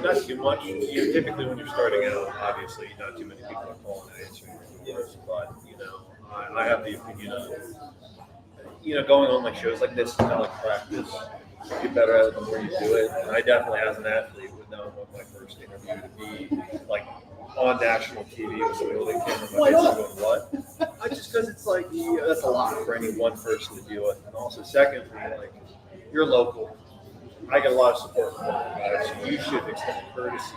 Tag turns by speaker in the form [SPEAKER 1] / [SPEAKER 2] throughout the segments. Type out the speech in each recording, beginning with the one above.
[SPEAKER 1] Not too much. Typically, when you're starting out, obviously, not too many people are calling and answering your doors. But I have the opinion of going on like shows like this is not like practice. You get better at it the more you do it. And I definitely, as an athlete, would not want my first interview to be like on national TV with somebody holding a camera in my face and going, "What?" Just because it's like that's a lot for any one person to deal with. And also, secondly, like you're local. I get a lot of support from local guys, so you should extend courtesy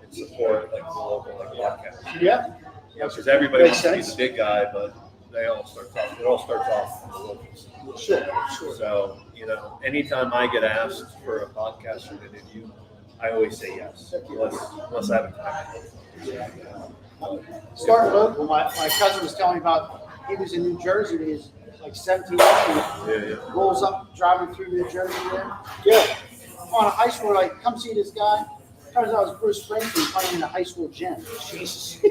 [SPEAKER 1] and support like the local podcast.
[SPEAKER 2] Yeah.
[SPEAKER 1] Because everybody wants to be the big guy, but it all starts off in the locals.
[SPEAKER 2] Sure.
[SPEAKER 1] So, anytime I get asked for a podcast or an interview, I always say yes, unless I have time.
[SPEAKER 2] Start local. My cousin was telling me about, he was in New Jersey, he was like 17 rolls up driving through New Jersey there. Yeah. On a high school, like, come see this guy. Turns out it was Bruce Springsteen playing in a high school gym. Jesus.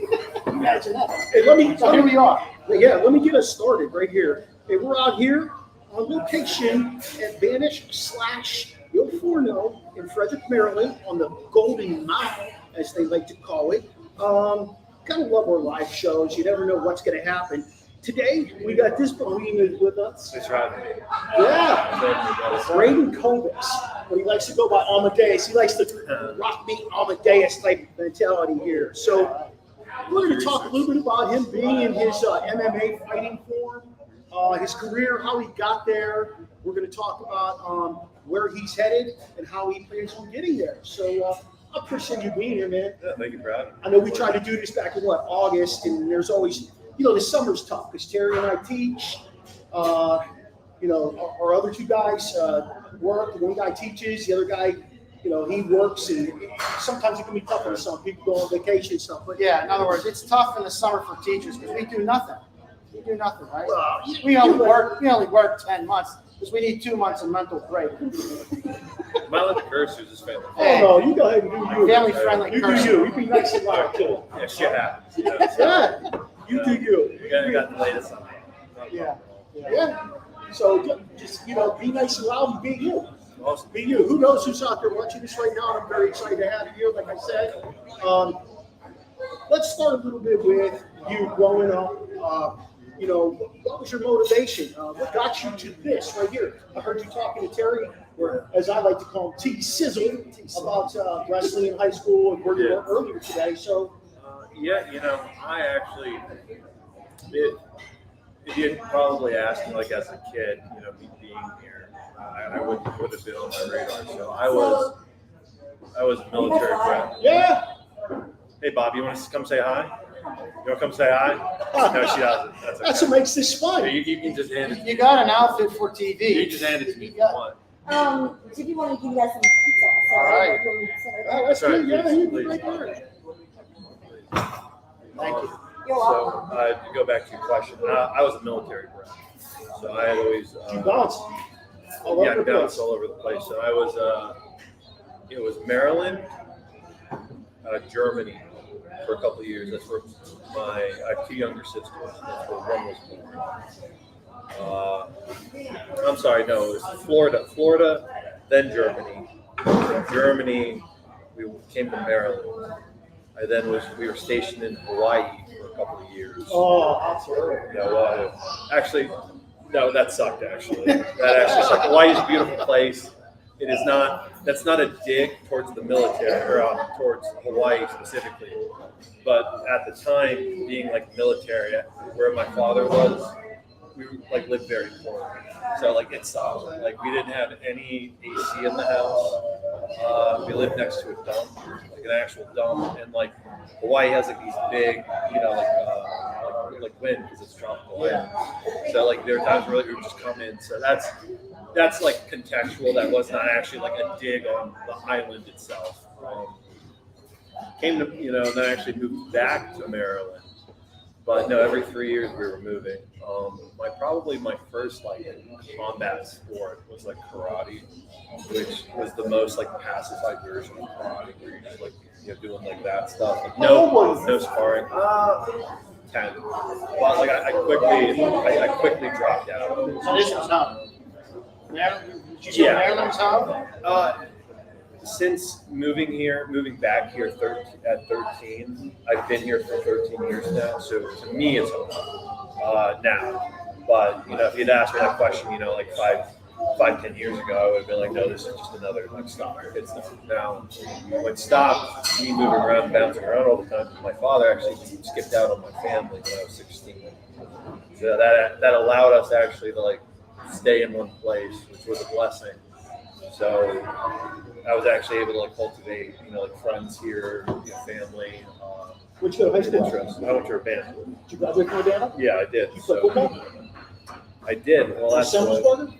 [SPEAKER 2] Imagine that. Hey, here we are.
[SPEAKER 3] Yeah, let me get us started right here. Hey, we're out here on location at Vanish / Il Forno in Frederick, Maryland, on the Golden Mile, as they like to call it. Gotta love our live shows. You never know what's going to happen. Today, we got this behemoth with us.
[SPEAKER 1] Thanks for having me.
[SPEAKER 3] Yeah. Raiden Kovacs. But he likes to go by Amadeus. He likes the rock beat Amadeus type mentality here. So we're going to talk a little bit about him being in his MMA fighting form, his career, how he got there. We're going to talk about where he's headed and how he plans on getting there. So I appreciate you being here, man.
[SPEAKER 1] Yeah, thank you for having me.
[SPEAKER 3] I know we tried to do this back in, August, and there's always, the summer's tough because Terry and I teach. Our other two guys work. The one guy teaches, the other guy, he works, and sometimes it can be tough for some people go on vacation and stuff. But
[SPEAKER 2] yeah, in other words, it's tough in the summer for teachers because we do nothing. We do nothing, right?
[SPEAKER 3] Well,
[SPEAKER 2] we only work 10 months because we need 2 months of mental break.
[SPEAKER 1] My little cursors is family.
[SPEAKER 3] Oh no, you go ahead and do you.
[SPEAKER 2] Family friendly cursor.
[SPEAKER 3] You be nice and loud too.
[SPEAKER 1] Yeah, shit happens.
[SPEAKER 3] Yeah, you do you.
[SPEAKER 1] You got the latest on that.
[SPEAKER 3] Yeah. So just be nice and loud and be you.
[SPEAKER 1] Awesome.
[SPEAKER 3] Be you. Who knows who's out there watching this right now? I'm very excited to have you. Like I said, let's start a little bit with you growing up. What was your motivation? What got you to this right here? I heard you talking to Terry, or as I like to call him, T-Sizzle, about wrestling in high school and where you were earlier today. So,
[SPEAKER 1] I actually if you had probably asked me like as a kid, me being here, I would have been on my radar. So I was a military brat.
[SPEAKER 3] Yeah.
[SPEAKER 1] Hey Bob, you want to come say hi? You want to come say hi? No, she doesn't. That's okay.
[SPEAKER 3] That's what makes this fun.
[SPEAKER 1] You can just hand it.
[SPEAKER 2] You got an outfit for TV.
[SPEAKER 1] You just hand it to me if you want.
[SPEAKER 4] Did you want to give you guys some pizza? So
[SPEAKER 2] all right.
[SPEAKER 3] That's
[SPEAKER 1] right.
[SPEAKER 3] good. Yeah, you
[SPEAKER 1] Please.
[SPEAKER 3] right there.
[SPEAKER 2] Thank you.
[SPEAKER 4] You're
[SPEAKER 1] So
[SPEAKER 4] welcome.
[SPEAKER 1] to go back to your question, I was a military brat, so I had always
[SPEAKER 3] You bounced all over the
[SPEAKER 1] bounced
[SPEAKER 3] place.
[SPEAKER 1] all over the place. So I was it was Maryland, Germany for a couple of years. That's where I have two younger sisters. That's where one was born. I'm sorry, no, it was Florida, then Germany. From Germany, we came to Maryland. We were stationed in Hawaii for a couple of years.
[SPEAKER 3] Oh, that's horrible.
[SPEAKER 1] Actually, no, that sucked. Actually, that actually sucked. Hawaii is a beautiful place. It is not. That's not a dig towards the military or towards Hawaii specifically. But at the time, being like military, where my father was, we lived very poor. So it sucked. We didn't have any AC in the house. We lived next to a dump, an actual dump, and Hawaii has these big, wind because it's tropical wind. So there were times where we would just come in. So that's contextual. That was not actually a dig on the island itself. Came to then actually moved back to Maryland. But no, every 3 years we were moving. Probably my first combat sport was karate, which was the most pacified version of karate, where you're just doing that stuff. No sparring. 10. But I quickly dropped out.
[SPEAKER 2] So this was how? Maryland, did you say
[SPEAKER 1] Yeah.
[SPEAKER 2] Maryland's home?
[SPEAKER 1] Since moving back here at 13, I've been here for 13 years now. So to me, it's home now. But if you'd asked me that question, like 10 years ago, I would have been like, no, this is just another like stop. It's now what stopped me moving around, and bouncing around all the time. My father actually skipped out on my family when I was 16. So that allowed us actually to like stay in one place, which was a blessing. So I was actually able to like cultivate, like friends here, family.
[SPEAKER 3] Where'd you go to high school?
[SPEAKER 1] Interests. I went to a band.
[SPEAKER 3] Did you graduate from Urbana?
[SPEAKER 1] Yeah, I did.
[SPEAKER 3] You play football?
[SPEAKER 1] I did. Well, that's
[SPEAKER 3] Semi
[SPEAKER 1] what,
[SPEAKER 3] starter?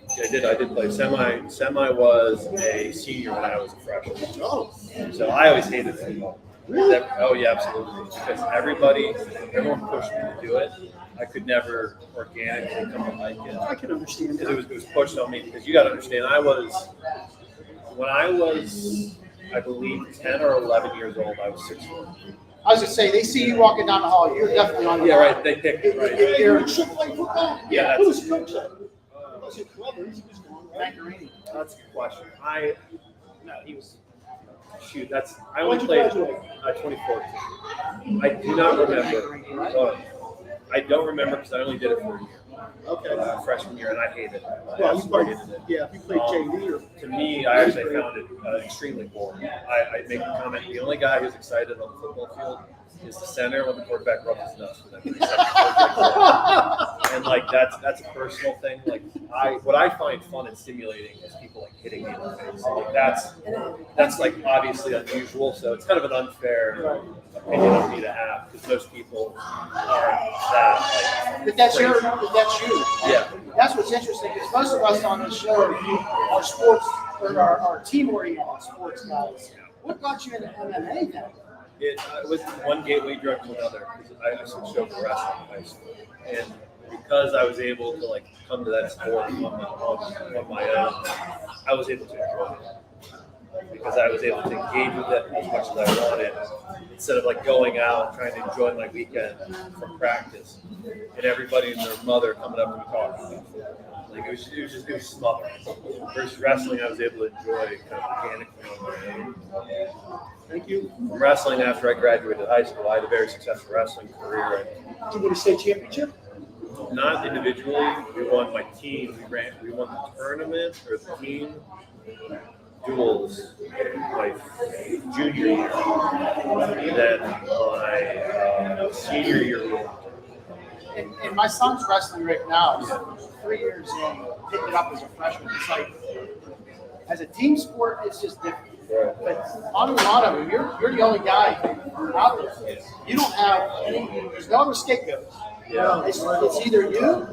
[SPEAKER 1] I did play semi. Semi was a senior when I was a freshman.
[SPEAKER 3] Oh,
[SPEAKER 1] So I always hated football.
[SPEAKER 3] really?
[SPEAKER 1] Oh yeah, absolutely. Because everyone pushed me to do it. I could never organically come to like it.
[SPEAKER 3] I can understand
[SPEAKER 1] Because
[SPEAKER 3] that.
[SPEAKER 1] it was pushed on me. Because you got to understand, when I was, I believe, 10 or 11 years old, I was 6'1".
[SPEAKER 2] I was gonna say, they see you walking down the hall, you're definitely on the
[SPEAKER 1] Yeah,
[SPEAKER 2] line.
[SPEAKER 1] right. They picked it, right.
[SPEAKER 3] Hey, you should play football?
[SPEAKER 1] Yeah,
[SPEAKER 3] Who
[SPEAKER 1] that's-
[SPEAKER 3] was coach then? Was it Cleveland? He was gone, right?
[SPEAKER 2] Macarini.
[SPEAKER 1] That's the question. No, he was. Shoot, I
[SPEAKER 3] When'd
[SPEAKER 1] only
[SPEAKER 3] you
[SPEAKER 1] played
[SPEAKER 3] graduate?
[SPEAKER 1] 2014. I do not remember. I don't remember because I only did it for a year.
[SPEAKER 3] Okay.
[SPEAKER 1] Freshman year, and I hated it. I
[SPEAKER 3] Well, you
[SPEAKER 1] absolutely
[SPEAKER 3] played,
[SPEAKER 1] hated it.
[SPEAKER 3] yeah, you played JV or.
[SPEAKER 1] To me, I actually found it extremely boring. I make the comment: the only guy who's excited on the football field is the center when the quarterback rubs his nuts for them. And like that's a personal thing. Like what I find fun and stimulating is people like hitting me in the face. Like that's like obviously unusual. So it's kind of an unfair opinion of me to have because most people aren't that like.
[SPEAKER 2] But that's
[SPEAKER 1] crazy.
[SPEAKER 2] that's you.
[SPEAKER 1] Yeah.
[SPEAKER 2] That's what's interesting, because most of us on this show are sports, or are team-oriented sports guys. What got you into MMA then?
[SPEAKER 1] It was one gateway drug to another. I switched over to wrestling in high school, and because I was able to like come to that sport on my own, I was able to enjoy it because I was able to engage with it as much as I wanted instead of like going out and trying to enjoy my weekend from practice and everybody and their mother coming up to me talking about football. Like it was smothering. Versus wrestling, I was able to enjoy kind of organically on my own.
[SPEAKER 3] Thank you.
[SPEAKER 1] From wrestling, after I graduated high school, I had a very successful wrestling career.
[SPEAKER 3] Did you win a state championship?
[SPEAKER 1] Not individually, we won my team. We won the tournament or the team duels my junior year. And then my senior year, we won.
[SPEAKER 2] And my son's wrestling right now. He's 3 years in, picked it up as a freshman. It's like, as a team sport, it's just different.
[SPEAKER 1] Right.
[SPEAKER 2] But on and on, you're the only guy out there. You don't have any, there's no other scapegoats.
[SPEAKER 1] Yeah.
[SPEAKER 2] It's either you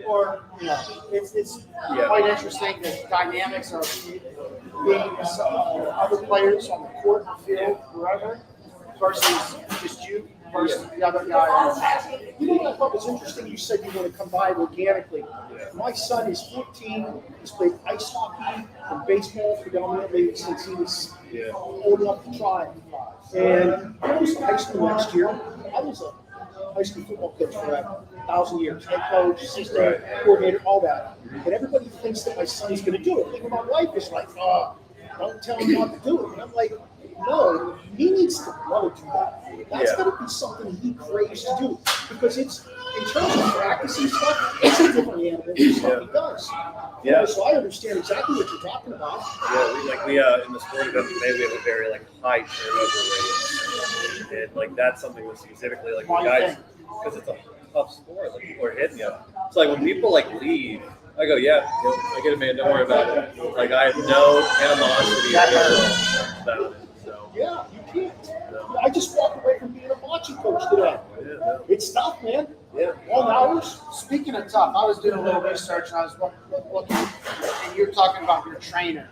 [SPEAKER 2] or, it's quite interesting the dynamics of being other players on the court, the field, wherever, versus just you versus the other guy.
[SPEAKER 3] You know what I thought was interesting? You said you want to come by organically. My son is 14. He's played ice hockey and baseball predominantly since he was old enough to try. And he goes to high school next year. I was a high school football coach for 1,000 years. Head coach, assistant, coordinator, all that. And everybody thinks that my son's going to do it. Even my wife is like, don't tell him not to do it. And I'm like, no, he needs to want to do that. That's going to be something he craves to do because it's, in terms of practice and stuff, it's a different animal than stuff he does.
[SPEAKER 1] Yeah.
[SPEAKER 3] So I understand exactly what you're talking about.
[SPEAKER 1] Yeah, we in the sport of MMA, we have a very like high turnover rate, and like that's something that specifically like the guys, because it's a tough sport. Like people are hitting you. It's like when people like leave, I go, I get it, man. Don't worry about it. Like I have no animosity about it. So
[SPEAKER 3] Yeah, you can't. I just walked away from being a bocce coach today. It's tough, man.
[SPEAKER 1] Yeah.
[SPEAKER 3] Long hours.
[SPEAKER 2] Speaking of tough, I was doing a little research and I was looking, and you're talking about your trainer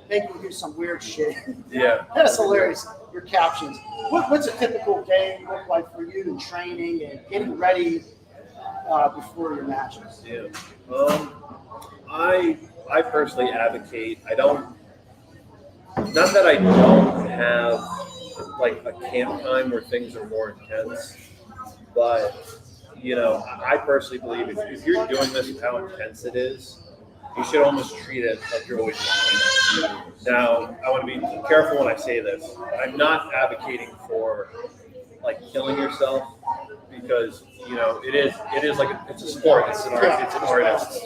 [SPEAKER 2] making you do some weird shit.
[SPEAKER 1] Yeah.
[SPEAKER 2] That's hilarious. Your captions. What's a typical day look like for you in training and getting ready before your matches?
[SPEAKER 1] Yeah. I personally advocate. Not that I don't have like a camp time where things are more intense, but you know, I personally believe if you're doing this with how intense it is, you should almost treat it like you're always doing it. Now, I want to be careful when I say this. I'm not advocating for like killing yourself because you know it is like it's a sport. It's an art. It's an artist.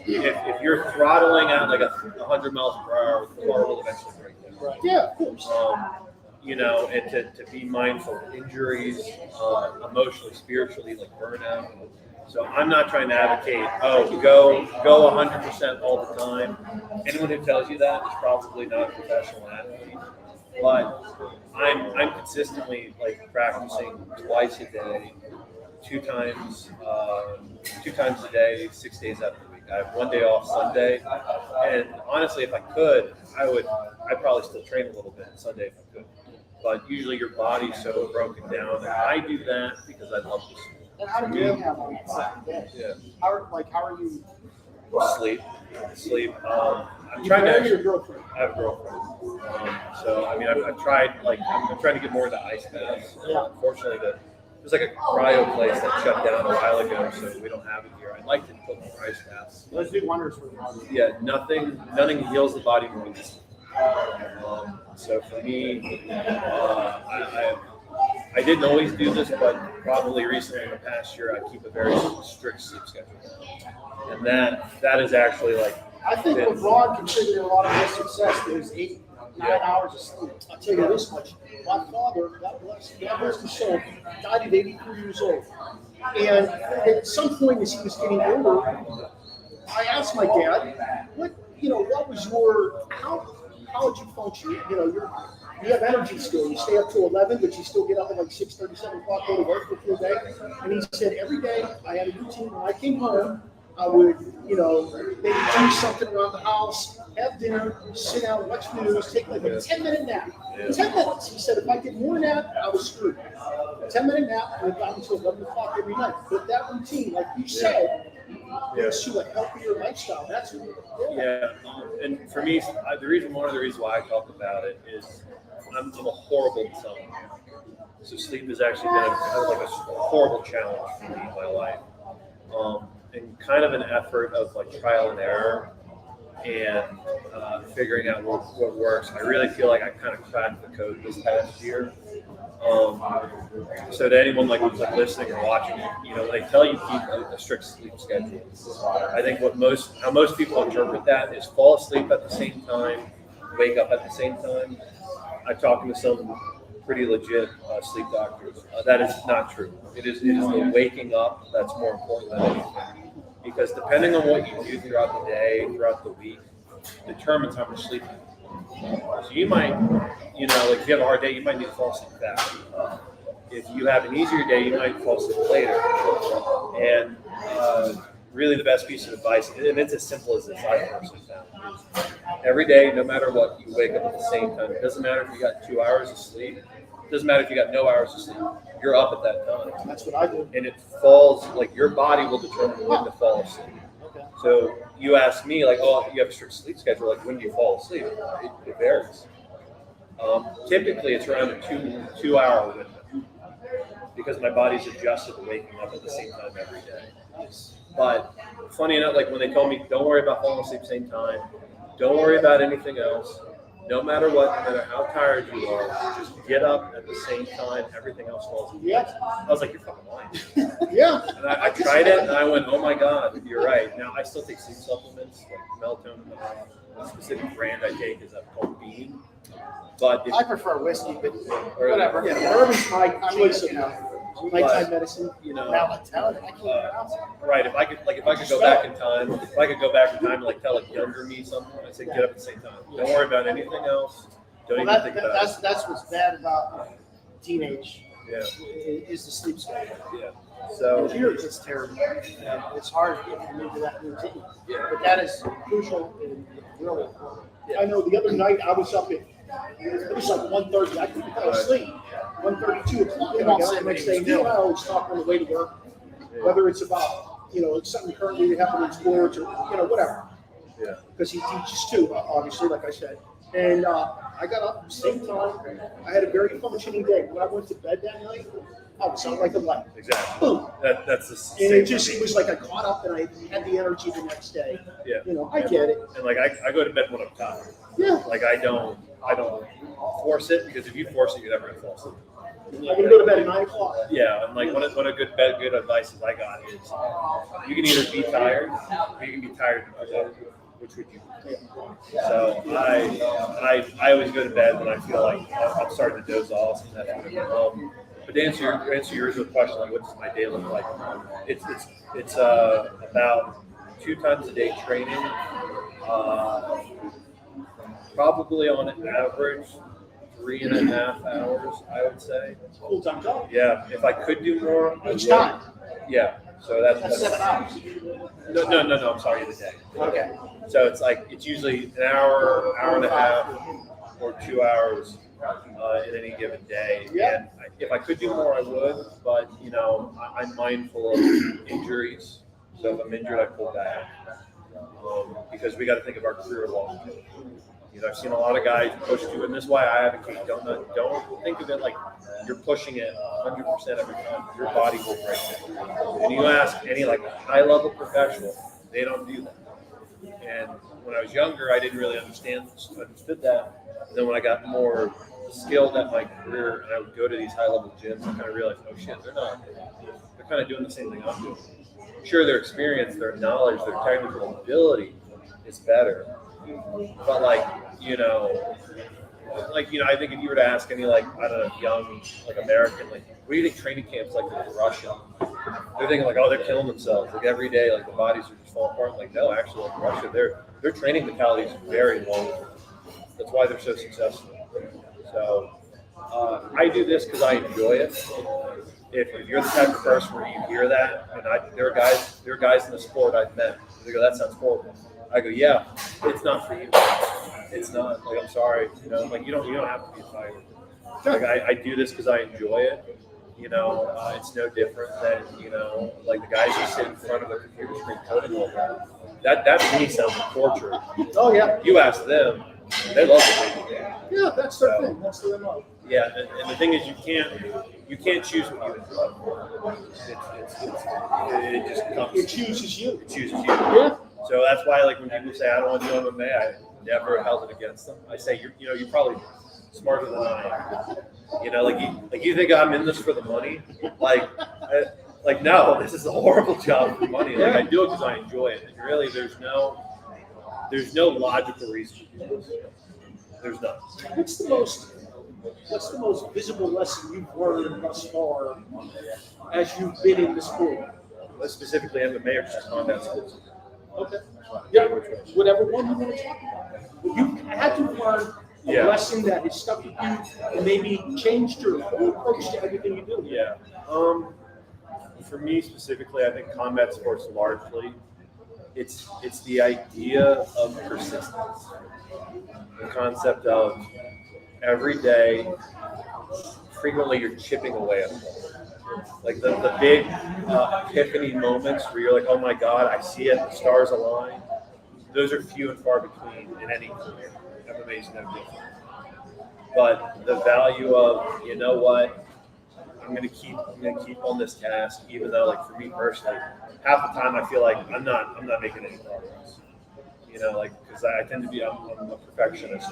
[SPEAKER 1] If you're throttling at like 100 miles per hour, the car will eventually break down.
[SPEAKER 3] Right. Yeah, of course.
[SPEAKER 1] You know, and to be mindful of injuries, emotionally, spiritually, like burnout. So I'm not trying to advocate, go 100% all the time. Anyone who tells you that is probably not a professional athlete. But I'm consistently like practicing twice a day, two times a day, 6 days out of the week. I have one day off Sunday, and honestly, if I could, I'd probably still train a little bit Sunday if I could. But usually your body's so broken down, and I do that because I love this.
[SPEAKER 2] And how do you have on that second day?
[SPEAKER 1] Yeah.
[SPEAKER 2] How are you?
[SPEAKER 1] Sleep. I'm
[SPEAKER 3] You
[SPEAKER 1] trying to.
[SPEAKER 3] married your girlfriend.
[SPEAKER 1] I have a girlfriend. So I mean, I've tried. Like, I'm trying to get more into ice baths. Unfortunately, there's like a cryo place that shut down a while ago, so we don't have it here. I'd like to put more ice baths.
[SPEAKER 2] Those do wonders for the body.
[SPEAKER 1] Yeah, nothing heals the body more than this. So for me, I didn't always do this, but probably recently in the past year, I keep a very strict sleep schedule, and that is actually like.
[SPEAKER 2] I think LeBron contributed a lot of his success to his 8-9 hours of sleep.
[SPEAKER 3] I'll tell you this much. My father, God bless his soul, died at 83 years old. And at some point as he was getting older, I asked my dad, what was how did you function? You have energy still. You stay up till 11, but you still get up at like 6:30, 7 o'clock, go to work for a full day. And he said every day I had a routine. When I came home, I would, maybe do something around the house, have dinner, sit down, watch news, take like a 10-minute nap. 10 minutes. He said if I did more than that, I was screwed. A 10-minute nap, and I got until 11 o'clock every night. But that routine, like you said, leads to a healthier lifestyle. That's what
[SPEAKER 1] and for me, one of the reasons why I talk about it is I'm a horrible insomnia. So sleep has actually been a horrible challenge for me in my life. And kind of an effort of like trial and error and figuring out what works. I really feel like I kind of cracked the code this past year. So to anyone who's listening or watching, when they tell you keep a strict sleep schedule, I think how most people interpret that is fall asleep at the same time, wake up at the same time. I've talked to some pretty legit sleep doctors. That is not true. It is the waking up that's more important than anything. Because depending on what you do throughout the day, throughout the week, determines how much sleep you need. So you might, if you have a hard day, you might need to fall asleep fast. If you have an easier day, you might fall asleep later. And really the best piece of advice, and it's as simple as this, I personally found, is every day, no matter what, you wake up at the same time. It doesn't matter if you got 2 hours of sleep. It doesn't matter if you got no hours of sleep. You're up at that time.
[SPEAKER 3] That's what I do.
[SPEAKER 1] And it falls, your body will determine when to fall asleep.
[SPEAKER 2] Okay.
[SPEAKER 1] So you ask me, you have a strict sleep schedule, when do you fall asleep? It varies. Typically, it's around a 2 hour window because my body's adjusted to waking up at the same time every day. But funny enough, when they told me, don't worry about falling asleep same time, don't worry about anything else, no matter what, no matter how tired you are, just get up at the same time, everything else falls into place. I was like, you're fucking lying.
[SPEAKER 3] Yeah.
[SPEAKER 1] And I tried it, and I went, oh my God, you're right. Now, I still take sleep supplements, like melatonin. A specific brand I take is called Beam. But
[SPEAKER 2] I prefer whiskey, but whatever.
[SPEAKER 3] Yeah, bourbon's my choice of nighttime medicine.
[SPEAKER 2] Melatonin. I can't pronounce it.
[SPEAKER 1] Right. If I could go back in time, and tell younger me something, I'd say get up at the same time. Don't worry about anything else. Don't even think about it.
[SPEAKER 2] That's what's bad about teenage.
[SPEAKER 1] Yeah.
[SPEAKER 2] Is the sleep schedule.
[SPEAKER 1] Yeah. So
[SPEAKER 2] Here it's terrible. It's hard to get into that routine. But that is crucial and really important.
[SPEAKER 3] I know the other night I was up at, it was like 1:30. I couldn't fall asleep. 1:30, 2 o'clock. And I got up the next day. I always talk on the way to work, whether it's about, something currently happening in sports or, whatever.
[SPEAKER 1] Yeah.
[SPEAKER 3] Because he teaches too, obviously, like I said. And I got up at the same time. I had a very functioning day. When I went to bed that night, I was out like a light.
[SPEAKER 1] Exactly.
[SPEAKER 3] Boom.
[SPEAKER 1] That's the
[SPEAKER 3] And
[SPEAKER 1] same.
[SPEAKER 3] it was like I caught up and I had the energy the next day.
[SPEAKER 1] Yeah.
[SPEAKER 3] You know, I get it.
[SPEAKER 1] And like I go to bed when I'm tired.
[SPEAKER 3] Yeah.
[SPEAKER 1] Like I don't force it, because if you force it, you're never gonna fall asleep.
[SPEAKER 3] I'm gonna go to bed at 9 o'clock.
[SPEAKER 1] Yeah, and like one of good advice I got is you can either be tired or you can be tired and productive. Which would you do? So I always go to bed when I feel like I'm starting to doze off. But to answer your original question, like what does my day look like? It's about 2 times a day training. Probably on average 3.5 hours, I would say.
[SPEAKER 3] Full time job.
[SPEAKER 1] Yeah, if I could do more, I
[SPEAKER 3] Each
[SPEAKER 1] would.
[SPEAKER 3] time.
[SPEAKER 1] Yeah, so that's
[SPEAKER 2] 7 hours.
[SPEAKER 1] no. I'm sorry, the day.
[SPEAKER 2] Okay.
[SPEAKER 1] So it's usually an hour, hour and a half, or 2 hours in any given day.
[SPEAKER 3] Yeah.
[SPEAKER 1] And if I could do more, I would. But I'm mindful of injuries. So if I'm injured, I pull back because we got to think of our career long term. I've seen a lot of guys push to it, and this is why I advocate don't think of it like you're pushing it 100% every time. Your body will break down. And you ask any like high-level professional, they don't do that. And when I was younger, I didn't really understood that. And then when I got more skilled at my career, and I would go to these high-level gyms, I kind of realized, oh shit, they're kind of doing the same thing I'm doing. Sure, their experience, their knowledge, their technical ability is better. But I think if you were to ask any young American, what do you think training camps like in Russia? They're thinking oh, they're killing themselves every day, the bodies are just falling apart. No, actually, Russia, their training mentality is very long. That's why they're so successful. So I do this because I enjoy it. If you're the type of person where you hear that, and there are guys in the sport I've met, they go, that sounds horrible. I go, yeah, it's not for you. It's not. I'm sorry. You don't have to be a fighter. I do this because I enjoy it. It's no different than the guys who sit in front of a computer screen coding all day. That to me sounds like torture.
[SPEAKER 3] Oh yeah.
[SPEAKER 1] You ask them, they love it.
[SPEAKER 3] Yeah, that's their thing. That's their MO.
[SPEAKER 1] Yeah, and the thing is, you can't choose what you enjoy. It just comes.
[SPEAKER 3] It chooses you.
[SPEAKER 1] It chooses you.
[SPEAKER 3] Yeah.
[SPEAKER 1] So that's why, when people say I don't want to do MMA, I never held it against them. I say you're probably smarter than I am. You think I'm in this for the money? No, this is a horrible job for money. I do it because I enjoy it. And really, there's no logical reason to do this. There's none.
[SPEAKER 3] What's the most visible lesson you've learned thus far as you've been in the sport?
[SPEAKER 1] Specifically MMA or just combat sports?
[SPEAKER 3] Okay. Yeah, whatever one you want to talk about. You had to learn a lesson that has stuck with you and maybe changed your whole approach to everything you do.
[SPEAKER 1] Yeah. For me specifically, I think combat sports largely, it's the idea of persistence. The concept of every day, frequently you're chipping away at it. The big epiphany moments where you're oh my God, I see it, the stars align. Those are few and far between in any career. MMA is no different. But the value of, you know what, I'm gonna keep on this task, even though for me personally, half the time I feel like I'm not making any progress. Because I tend to be, I'm a perfectionist.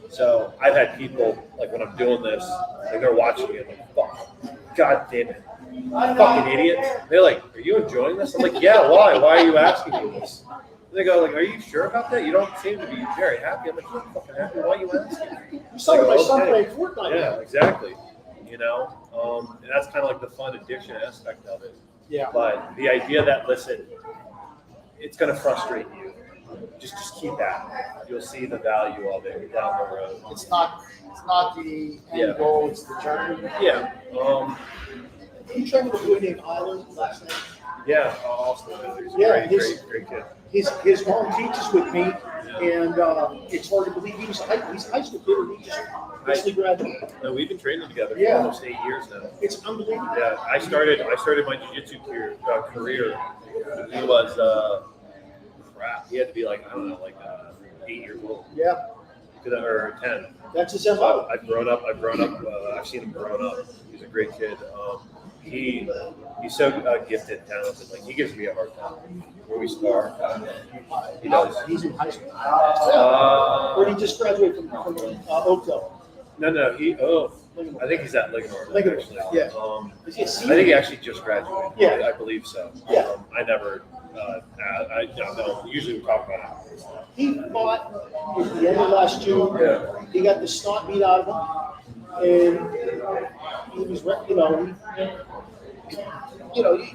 [SPEAKER 1] So I've had people, when I'm doing this, they're watching me, I'm fuck, God damn it, fucking idiot. They're are you enjoying this? I'm yeah, why? Why are you asking me this? They go, are you sure about that? You don't seem to be very happy. I'm I'm fucking happy. Why are you asking?
[SPEAKER 3] You saw my son playing Fortnite.
[SPEAKER 1] Yeah, exactly. And that's kind of the fun addiction aspect of it.
[SPEAKER 2] Yeah.
[SPEAKER 1] But the idea that, listen, it's going to frustrate you. Just keep at it. You'll see the value of it down the road.
[SPEAKER 2] It's not the end goal. It's the journey.
[SPEAKER 1] Yeah.
[SPEAKER 3] You trained with a boy named Island last night.
[SPEAKER 1] Yeah. Austin. He's a great kid.
[SPEAKER 3] His mom teaches with me, and it's hard to believe he's a high school kid, and he just recently graduated.
[SPEAKER 1] No, we've been training together for almost 8 years now.
[SPEAKER 3] It's unbelievable.
[SPEAKER 1] Yeah, I started my jiu-jitsu career. He was crap. He had to be 8 years old.
[SPEAKER 3] Yeah.
[SPEAKER 1] or 10.
[SPEAKER 3] That's his
[SPEAKER 1] So
[SPEAKER 3] MO.
[SPEAKER 1] I've grown up. I've seen him grown up. He's a great kid. He's so gifted, talented. Like he gives me a hard time where we spar. He does.
[SPEAKER 2] He's in high school.
[SPEAKER 3] Or did he just graduate from Oakville?
[SPEAKER 1] No. I think he's at Ligonor.
[SPEAKER 3] Ligonor,
[SPEAKER 1] Actually.
[SPEAKER 3] yeah.
[SPEAKER 1] I
[SPEAKER 3] Is he a
[SPEAKER 1] think
[SPEAKER 3] senior?
[SPEAKER 1] he actually just graduated.
[SPEAKER 3] Yeah.
[SPEAKER 1] I believe so.
[SPEAKER 3] Yeah.
[SPEAKER 1] I never. I don't know. Usually we talk about it.
[SPEAKER 3] He fought at the end of last June.
[SPEAKER 1] Yeah.
[SPEAKER 3] He got the snot beat out of him, and he was,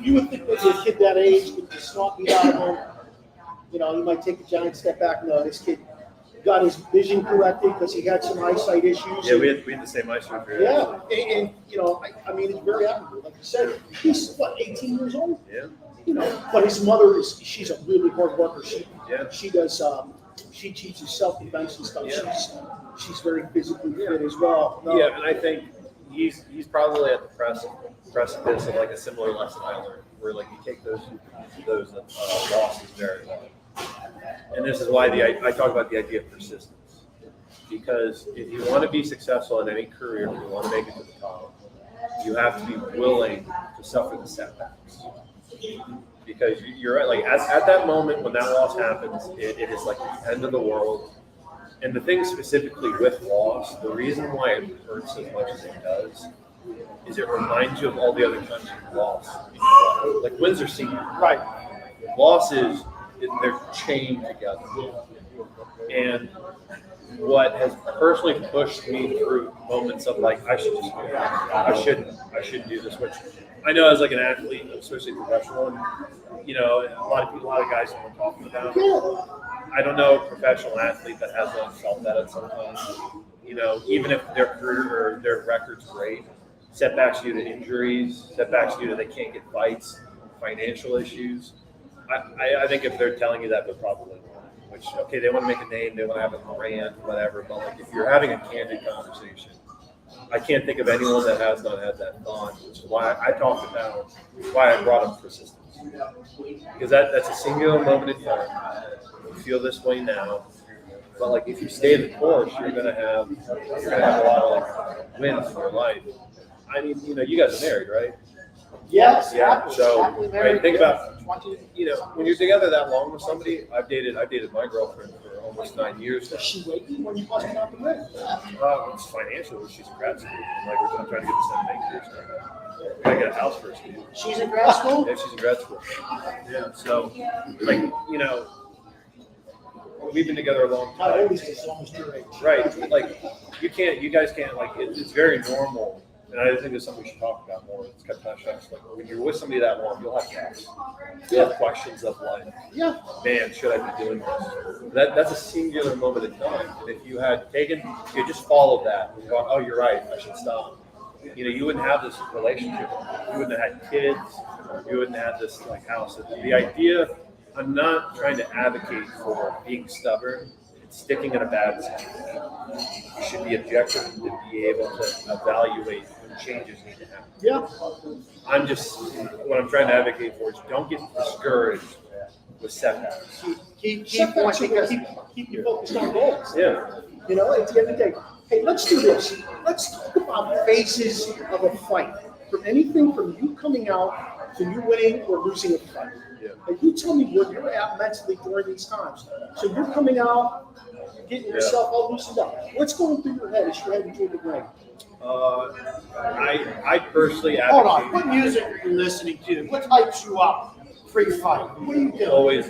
[SPEAKER 3] you would think that a kid that age with the snot beat out of him, he might take a giant step back. No, this kid got his vision corrected because he had some eyesight issues.
[SPEAKER 1] Yeah, we had the same ice cream here.
[SPEAKER 3] Yeah, and I mean, it's very admirable. Like you said, he's 18 years old.
[SPEAKER 1] Yeah.
[SPEAKER 3] But his mother she's a really hard worker. She does she teaches self-defense and stuff.
[SPEAKER 1] Yeah.
[SPEAKER 3] She's very physically fit as well. No.
[SPEAKER 1] Yeah, and I think he's probably at the precipice of like a similar lesson I learned, where like you take those losses very well. And this is why I talk about the idea of persistence, because if you want to be successful in any career, if you want to make it to the top, you have to be willing to suffer the setbacks. Because you're right, like at that moment when that loss happens, it is like the end of the world. And the thing specifically with loss, the reason why it hurts as much as it does, is it reminds you of all the other times you've lost. Like wins are seen.
[SPEAKER 3] Right.
[SPEAKER 1] Losses, they're chained together. And what has personally pushed me through moments of like, I shouldn't do this, which I know as like an athlete, especially professional, and a lot of guys know what I'm talking about. I don't know a professional athlete that has not felt that at some point. Even if their career or their record's great, setbacks due to injuries, setbacks due to they can't get fights, financial issues. I think if they're telling you that, they're probably lying. Which, okay, they want to make a name, they want to have a brand, whatever. But like, if you're having a candid conversation, I can't think of anyone that has not had that thought, which is why I talked about why I brought up persistence. Because that's a singular moment in time. You feel this way now, but like if you stay the course, you're gonna have a lot of like wins in your life. I mean, you guys are married, right?
[SPEAKER 2] Yes.
[SPEAKER 1] Yeah. So
[SPEAKER 2] Happily married.
[SPEAKER 1] right, think about
[SPEAKER 2] 20.
[SPEAKER 1] when you're together that long with somebody. I've dated my girlfriend for almost 9 years.
[SPEAKER 3] Is she waiting when you busted out the ring?
[SPEAKER 1] It's financial. She's in grad school. I'm trying to get this done next year. I gotta get a house first.
[SPEAKER 2] She's in grad school?
[SPEAKER 1] Yeah, she's in grad school. Yeah, so we've been together a long
[SPEAKER 3] How
[SPEAKER 1] time.
[SPEAKER 3] old is this? Almost your age.
[SPEAKER 1] Right. Like you guys can't it's very normal. And I think it's something we should talk about more. It's kind of touched. Like when you're with somebody that long, you'll have doubts. You'll have questions of like, man, should I be doing this? That's a singular moment in time. And if you had just followed that and gone, oh, you're right, I should stop. You wouldn't have this relationship. You wouldn't have had kids. You wouldn't have this like house. The idea, I'm not trying to advocate for being stubborn. It's sticking in a bad situation. You should be objective and to be able to evaluate when changes need to happen.
[SPEAKER 3] Yeah.
[SPEAKER 1] What I'm trying to advocate for is don't get discouraged with setbacks.
[SPEAKER 2] Keep
[SPEAKER 3] Setbacks
[SPEAKER 2] going
[SPEAKER 3] are
[SPEAKER 2] because
[SPEAKER 3] going to keep you focused on goals.
[SPEAKER 1] Yeah.
[SPEAKER 3] At the end of the day, hey, let's do this. Let's talk about phases of a fight. From anything from you coming out to you winning or losing a fight.
[SPEAKER 1] Yeah.
[SPEAKER 3] And you tell me where you're at mentally during these times. So you're coming out, you're getting yourself all loosened up. What's going through your head as you're heading toward the ring?
[SPEAKER 1] I personally
[SPEAKER 2] hold on.
[SPEAKER 1] advocate
[SPEAKER 2] What music are you listening to? What hypes you up pre-fight? What are you doing?
[SPEAKER 1] always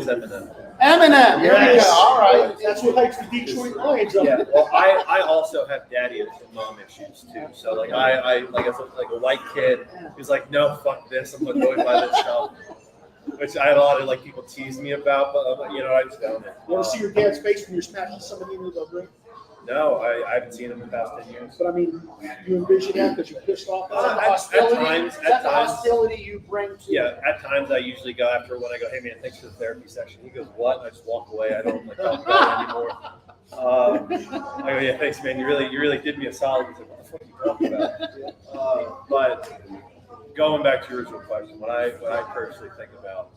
[SPEAKER 1] Eminem.
[SPEAKER 2] Eminem. There you go. All right.
[SPEAKER 3] That's what hypes the Detroit Lions up.
[SPEAKER 1] Yeah, well, I also have daddy and mom issues too. So like I like as a white kid who's like, no, fuck this, I'm gonna go buy this stuff. Which I had a lot of like people tease me about, but I just don't.
[SPEAKER 3] You want to see your dad's face when you're smashing somebody into the ring?
[SPEAKER 1] No, I haven't seen him in the past 10 years.
[SPEAKER 3] But I mean, you envision that because you're pissed off.
[SPEAKER 1] At times,
[SPEAKER 2] Is that the hostility you bring to
[SPEAKER 1] yeah, at times I usually go after when I go, hey man, thanks for the therapy session. He goes, what? And I just walk away. I don't talk about it anymore. I go, yeah, thanks man. You really did me a solid. He's like, what the fuck are you talking about? But going back to your original question, when I personally think about,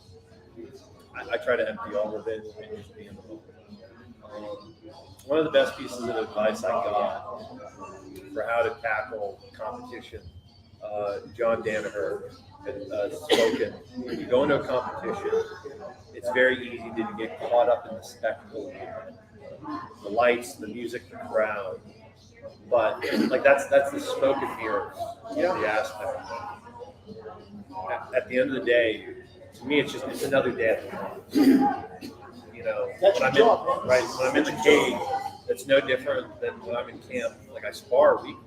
[SPEAKER 1] I try to empty all of it and just be in the moment. One of the best pieces of advice I got for how to tackle competition, John Danaher had spoken. When you go into a competition, it's very easy to get caught up in the spectacle, the lights, the music, the crowd. But like that's the smoke and mirrors, the aspect. At the end of the day, to me, it's another day at the office. You know,
[SPEAKER 3] That's
[SPEAKER 1] when
[SPEAKER 3] your
[SPEAKER 1] I'm
[SPEAKER 3] job,
[SPEAKER 1] in, right? When I'm in the cage, it's no different than when I'm in camp. Like I spar weekly.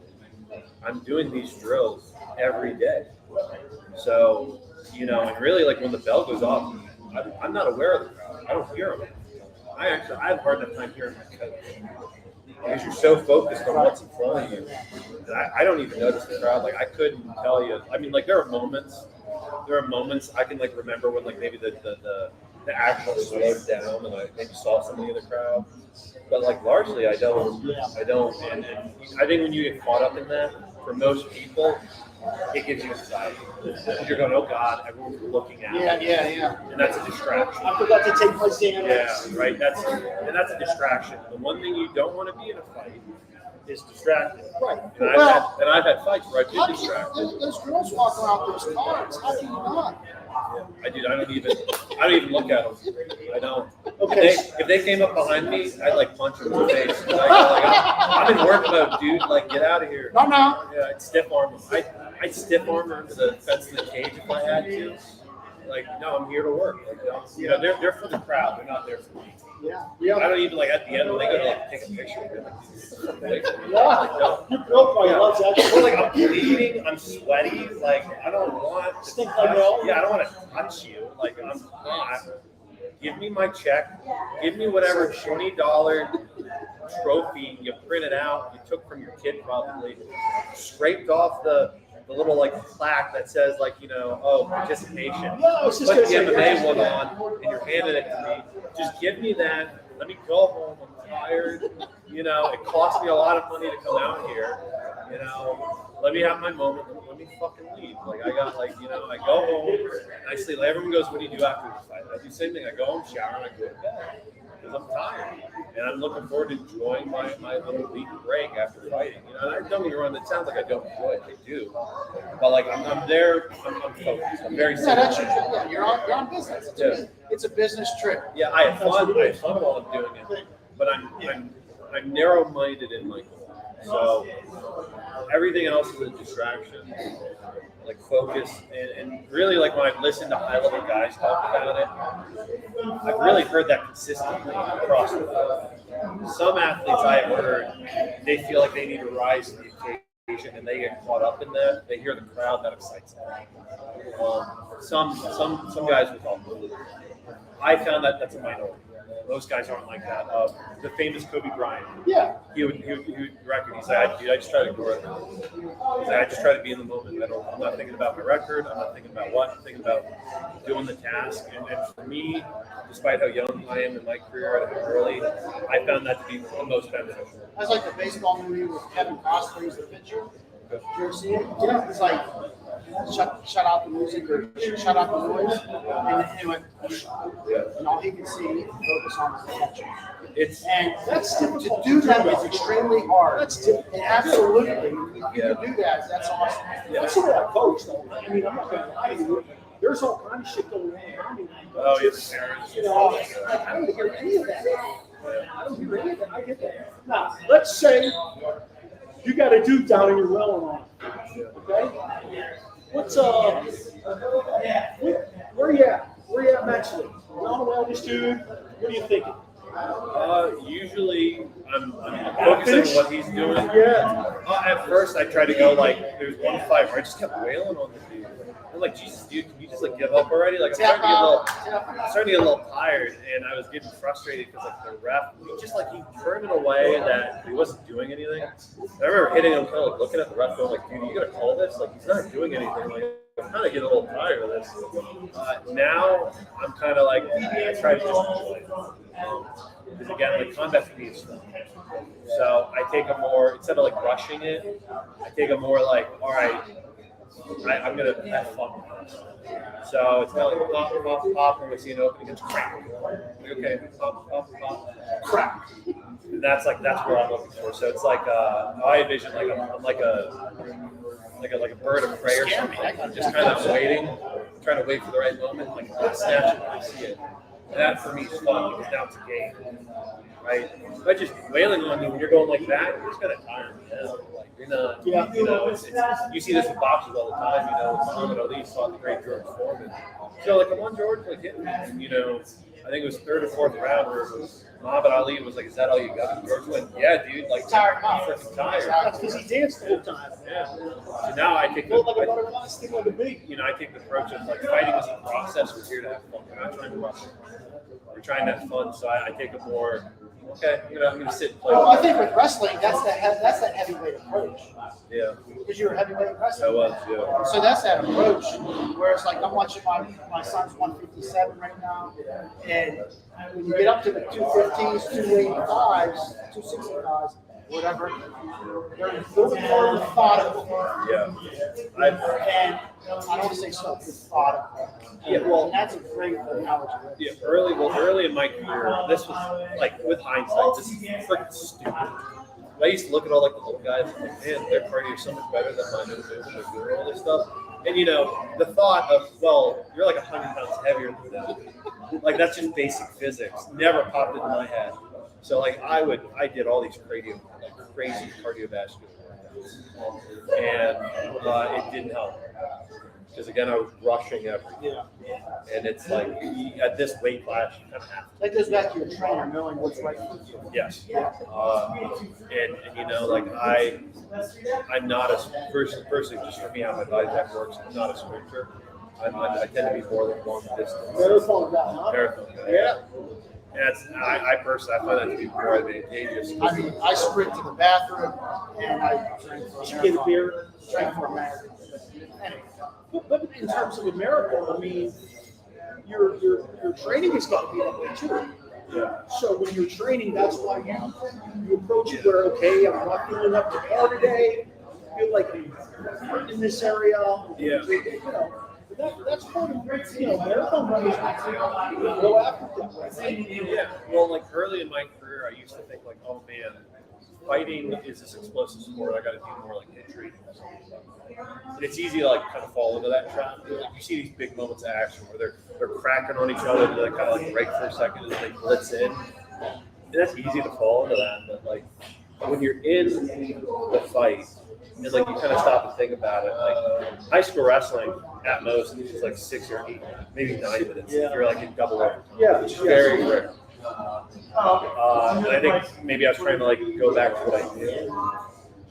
[SPEAKER 1] I'm doing these drills every day. So, you know, and really, like when the bell goes off, I'm not aware of the crowd. I don't hear them. I have a hard enough time hearing my coach because you're so focused on what's in front of you. And I don't even notice the crowd. Like I couldn't tell you. I mean, like there are moments I can like remember when like maybe the action slowed down and I maybe saw somebody in the crowd. But like largely I don't. And I think when you get caught up in that, for most people, it gives you anxiety. You're going, oh God, everyone's looking at me.
[SPEAKER 2] Yeah.
[SPEAKER 1] And that's a distraction.
[SPEAKER 3] I forgot to take my Xanax.
[SPEAKER 1] Yeah, right. That's a distraction. The one thing you don't want to be in a fight is distracted.
[SPEAKER 3] Right.
[SPEAKER 1] And I've had fights where I've been distracted.
[SPEAKER 2] Those girls walk around with those cards. How can you not?
[SPEAKER 1] I don't even look at them. I don't.
[SPEAKER 3] Okay.
[SPEAKER 1] If they came up behind me, I'd like punch them in the face. I'm in work mode, dude. Like, get out of here.
[SPEAKER 2] No.
[SPEAKER 1] Yeah, I'd stiff arm them. I'd stiff arm them to the fence of the cage if I had to. Like, no, I'm here to work. Like, you know, they're for the crowd. They're not there for me.
[SPEAKER 2] Yeah.
[SPEAKER 1] I don't even like at the end when they go to like take a picture. Like,
[SPEAKER 3] Your girlfriend loves that.
[SPEAKER 1] Or like I'm bleeding, I'm sweaty. Like I don't want to
[SPEAKER 3] Stink like hell.
[SPEAKER 1] Yeah, I don't want to touch you. Like I'm not. Give me my check. Give me whatever $20 trophy you printed out. You took from your kid probably. Scraped off the little like plaque that says like, you know, oh, participation. Put the MMA one on and you're handing it to me. Just give me that. Let me go home. I'm tired. You know, it cost me a lot of money to come out here. You know, let me have my moment. Let me fucking leave. Like I got like, you know, I go home and I sleep. Like, everyone goes, what do you do after the fight? I do the same thing. I go home, shower, and I go to bed. Because I'm tired. And I'm looking forward to enjoying my little week break after fighting. You know, and don't get me wrong, it sounds like I don't enjoy it. I do. But like I'm there, I'm focused. I'm very
[SPEAKER 2] That's
[SPEAKER 1] serious.
[SPEAKER 2] your job. You're on business. It's a business trip.
[SPEAKER 1] Yeah, I have fun. I have fun while I'm doing it. But I'm narrow-minded in my goal. So everything else is a distraction. Like focus and really like when I've listened to high-level guys talk about it, I've really heard that consistently across the board. Some athletes I have heard, they feel like they need to rise to the occasion and they get caught up in that. They hear the crowd, that excites them. Some guys will talk. I found that that's a minority. Most guys aren't like that. The famous Kobe Bryant.
[SPEAKER 2] Yeah.
[SPEAKER 1] He would record. He's like, I just try to ignore it. He's like, I just try to be in the moment. I'm not thinking about my record. I'm not thinking about what. I'm thinking about doing the task. And for me, despite how young I am in my career and how early, I found that to be the most beneficial.
[SPEAKER 2] That's like the baseball movie with Kevin Costner as the pitcher. Did you ever see it? Yeah. It's like shut out the music or shut out the noise, and it went. And all he could see and focus on the catcher. And
[SPEAKER 3] That's difficult.
[SPEAKER 2] to do that is extremely hard.
[SPEAKER 3] That's difficult.
[SPEAKER 2] And absolutely, if you can do that, that's awesome.
[SPEAKER 3] That's the way I coach, though. I mean, I'm not going to lie to you. There's all kind of shit going on around me.
[SPEAKER 1] Oh, yes, parents.
[SPEAKER 3] You know, like, I don't hear any of that. I don't hear any of that. I get that. Now, let's say you got a dude down in your well and on. Okay? What's where you at? Where you at mentally? You want to well this dude? What are you thinking?
[SPEAKER 1] Usually I'm focusing on what he's doing.
[SPEAKER 3] Yeah.
[SPEAKER 1] At first I tried to go like there's one fight where I just kept wailing on the dude. I'm like, Jesus, dude, can you just like give up already? Like I'm starting to get a little tired, and I was getting frustrated because like the ref, he turned it away that he wasn't doing anything. I remember hitting him, kind of like looking at the ref, going like, dude, you gotta call this? Like he's not doing anything. Like I'm kind of getting a little tired of this. Now I'm kind of like I try to just enjoy it. Because again, like combat for me is fun. So I take a more, instead of like rushing it, I take a more like, all right, I'm going to have fun with this. So it's kind of like pop, pop, pop, and we see an opening, it's crack. Okay, pop, pop, pop, crack. And that's what I'm looking for. So it's like I envision like I'm like a bird of prey or something. I'm just kind of waiting, trying to wait for the right moment, like snatch it when I see it. And that for me is fun because now it's a game, right? But just wailing on you when you're going like that, you're just gonna tire me out. Like you're not, you know, it's you see this in boxers all the time. You know, Muhammad Ali fought the great George Foreman. So like, come on, George, like hit me. And, you know, I think it was third or fourth round where it was Muhammad Ali was like, "Is that all you got?" And George went, "Yeah, dude, like
[SPEAKER 2] Tired,
[SPEAKER 1] I'm freaking tired."
[SPEAKER 3] That's because he danced the whole time.
[SPEAKER 1] Yeah. So now I take
[SPEAKER 3] Looked like a butterfly, sting like a bee.
[SPEAKER 1] you know, I take the approach of like fighting is a process. We're here to have fun. We're not trying to rush it. We're trying to have fun. So I take a more, okay, you know, I'm going to sit and play.
[SPEAKER 2] Well, I think with wrestling, that's that heavyweight approach.
[SPEAKER 1] Yeah.
[SPEAKER 2] Because you're a heavyweight
[SPEAKER 1] I
[SPEAKER 2] wrestler.
[SPEAKER 1] was, yeah.
[SPEAKER 2] So that's that approach. Whereas, like, I'm watching my son's 157 right now, and when you get up to the 250s, 285s, 265s, whatever, they're more methodical.
[SPEAKER 1] Yeah.
[SPEAKER 2] And I don't want to say so methodical.
[SPEAKER 1] Yeah, well,
[SPEAKER 2] And that's a great analogy.
[SPEAKER 1] yeah, early in my career, this was like with hindsight, this is freaking stupid. I used to look at all like the little guys and like, man, their cardio is so much better than mine. They're doing all this stuff. And you know, the thought of, well, you're like 100 pounds heavier than them. Like that's just basic physics. Never popped into my head. So like I did all these crazy cardiovascular workouts. And it didn't help. Because again, I was rushing everything.
[SPEAKER 2] Yeah.
[SPEAKER 1] And it's like at this weight class, you kind of have to.
[SPEAKER 2] That goes back to your trainer knowing what's right for you.
[SPEAKER 1] Yes. And you know, like I'm not a personally, just for me how my body type works, I'm not a sprinter. I tend to be more like long distance.
[SPEAKER 3] Marathon guy, huh?
[SPEAKER 1] Marathon guy.
[SPEAKER 3] Yeah.
[SPEAKER 1] And I personally I find that to be more advantageous.
[SPEAKER 2] I mean, I sprint to the bathroom and I train for a
[SPEAKER 3] Did you get a
[SPEAKER 2] marathon.
[SPEAKER 3] beer?
[SPEAKER 2] Train for a marathon. Anyway.
[SPEAKER 3] But in terms of a marathon, I mean, your training has got to be that way too.
[SPEAKER 1] Yeah.
[SPEAKER 3] So when you're training, that's why you approach it where, okay, I'm not feeling up to par today. I feel like I'm hurting in this area.
[SPEAKER 1] Yeah.
[SPEAKER 3] You know, that's part of, you know, marathon runners go after that.
[SPEAKER 1] Yeah. Well, like early in my career, I used to think like, oh man, fighting is this explosive sport. I got to do more like hit training. And it's easy to like kind of fall into that trap. You see these big moments of action where they're cracking on each other, and they kind of like break for a second as they blitz in. And that's easy to fall into that. But like when you're in the fight, and like you kind of stop and think about it. Like high school wrestling, at most, is like 6 or 8, maybe 9 minutes.
[SPEAKER 3] Yeah.
[SPEAKER 1] You're like in double overtime.
[SPEAKER 3] Yeah.
[SPEAKER 1] Which is very rare. And I think maybe I was trying to like go back to what I did.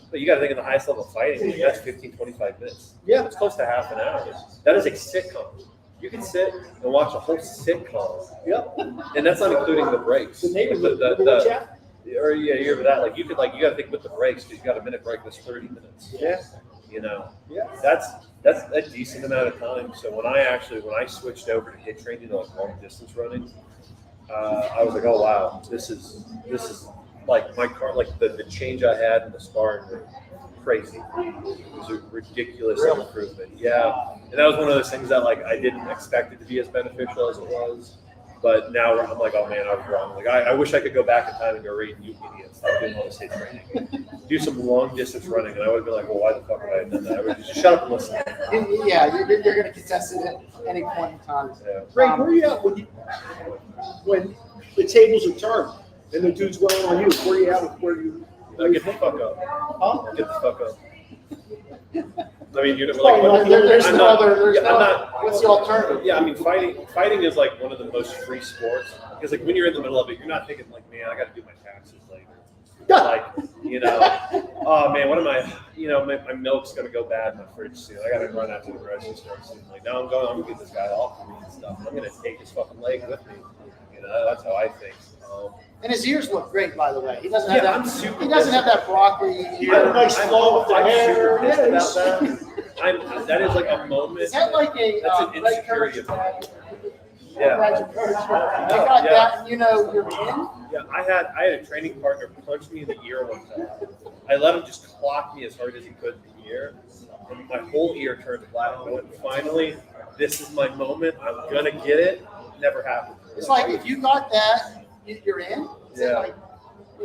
[SPEAKER 1] But you got to think of the highest level of fighting, that's 15, 25 minutes.
[SPEAKER 3] Yeah.
[SPEAKER 1] It's close to half an hour. That is a sitcom. You can sit and watch a whole sitcom.
[SPEAKER 3] Yep.
[SPEAKER 1] And that's not including the breaks.
[SPEAKER 3] The neighborhood.
[SPEAKER 1] Or yeah, you hear that? Like you got to think with the breaks because you got a minute break that's 30 minutes.
[SPEAKER 3] Yeah.
[SPEAKER 1] You know,
[SPEAKER 3] Yeah.
[SPEAKER 1] that's a decent amount of time. So when I switched over to hit training to like long distance running, I was like, oh wow, this is like my car, like the change I had in the sparring were crazy. It was a ridiculous improvement. Yeah, and that was one of those things that like I didn't expect it to be as beneficial as it was. But now I'm like, oh man, I was wrong. Like I wish I could go back in time and go, Raiden, you idiot, stop doing all this hit training. Do some long distance running, and I would have been like, well, why the fuck would I have done that? I would just shut up and listen.
[SPEAKER 2] Yeah, you're going to contest it at any point in time.
[SPEAKER 1] Yeah.
[SPEAKER 3] Ray, where are you at when the tables are turned and the dude's weighing on you? Where are you at with where you?
[SPEAKER 1] Get the fuck up.
[SPEAKER 3] Huh?
[SPEAKER 1] Get the fuck up. I mean, you're like,
[SPEAKER 2] Oh, there's
[SPEAKER 1] I'm
[SPEAKER 2] no
[SPEAKER 1] not-
[SPEAKER 2] other.
[SPEAKER 1] yeah, I'm not-
[SPEAKER 2] What's the alternative?
[SPEAKER 1] Yeah, I mean, fighting is like one of the most free sports because like when you're in the middle of it, you're not thinking like, man, I got to do my taxes later. Like, you know, oh man, what am I? You know, my milk's gonna go bad in the fridge soon. I gotta run out to the grocery store soon. Like, no, I'm gonna get this guy off of me and stuff. I'm gonna take his fucking leg with me. You know, that's how I think.
[SPEAKER 2] And his ears look great, by the way. He doesn't have
[SPEAKER 1] Yeah,
[SPEAKER 2] that.
[SPEAKER 1] I'm super
[SPEAKER 2] He doesn't have that broccoli
[SPEAKER 3] You got a
[SPEAKER 2] ear.
[SPEAKER 3] nice flow with the
[SPEAKER 1] I'm
[SPEAKER 3] hair.
[SPEAKER 1] super pissed
[SPEAKER 3] Yeah,
[SPEAKER 1] about
[SPEAKER 3] he's-
[SPEAKER 1] that. That is like a moment.
[SPEAKER 2] Is that like a
[SPEAKER 1] That's an
[SPEAKER 2] red
[SPEAKER 1] insecurity
[SPEAKER 2] courage?
[SPEAKER 1] of mine.
[SPEAKER 2] Yeah.
[SPEAKER 1] Yeah.
[SPEAKER 2] You got that, and you know you're in.
[SPEAKER 1] Yeah, I had a training partner punch me in the ear one time. I let him just clock me as hard as he could in the ear, and my whole ear turned black. I went, finally, this is my moment. I'm gonna get it. Never happened.
[SPEAKER 2] It's like if you got that, you're in. Is it
[SPEAKER 1] Yeah.
[SPEAKER 2] like,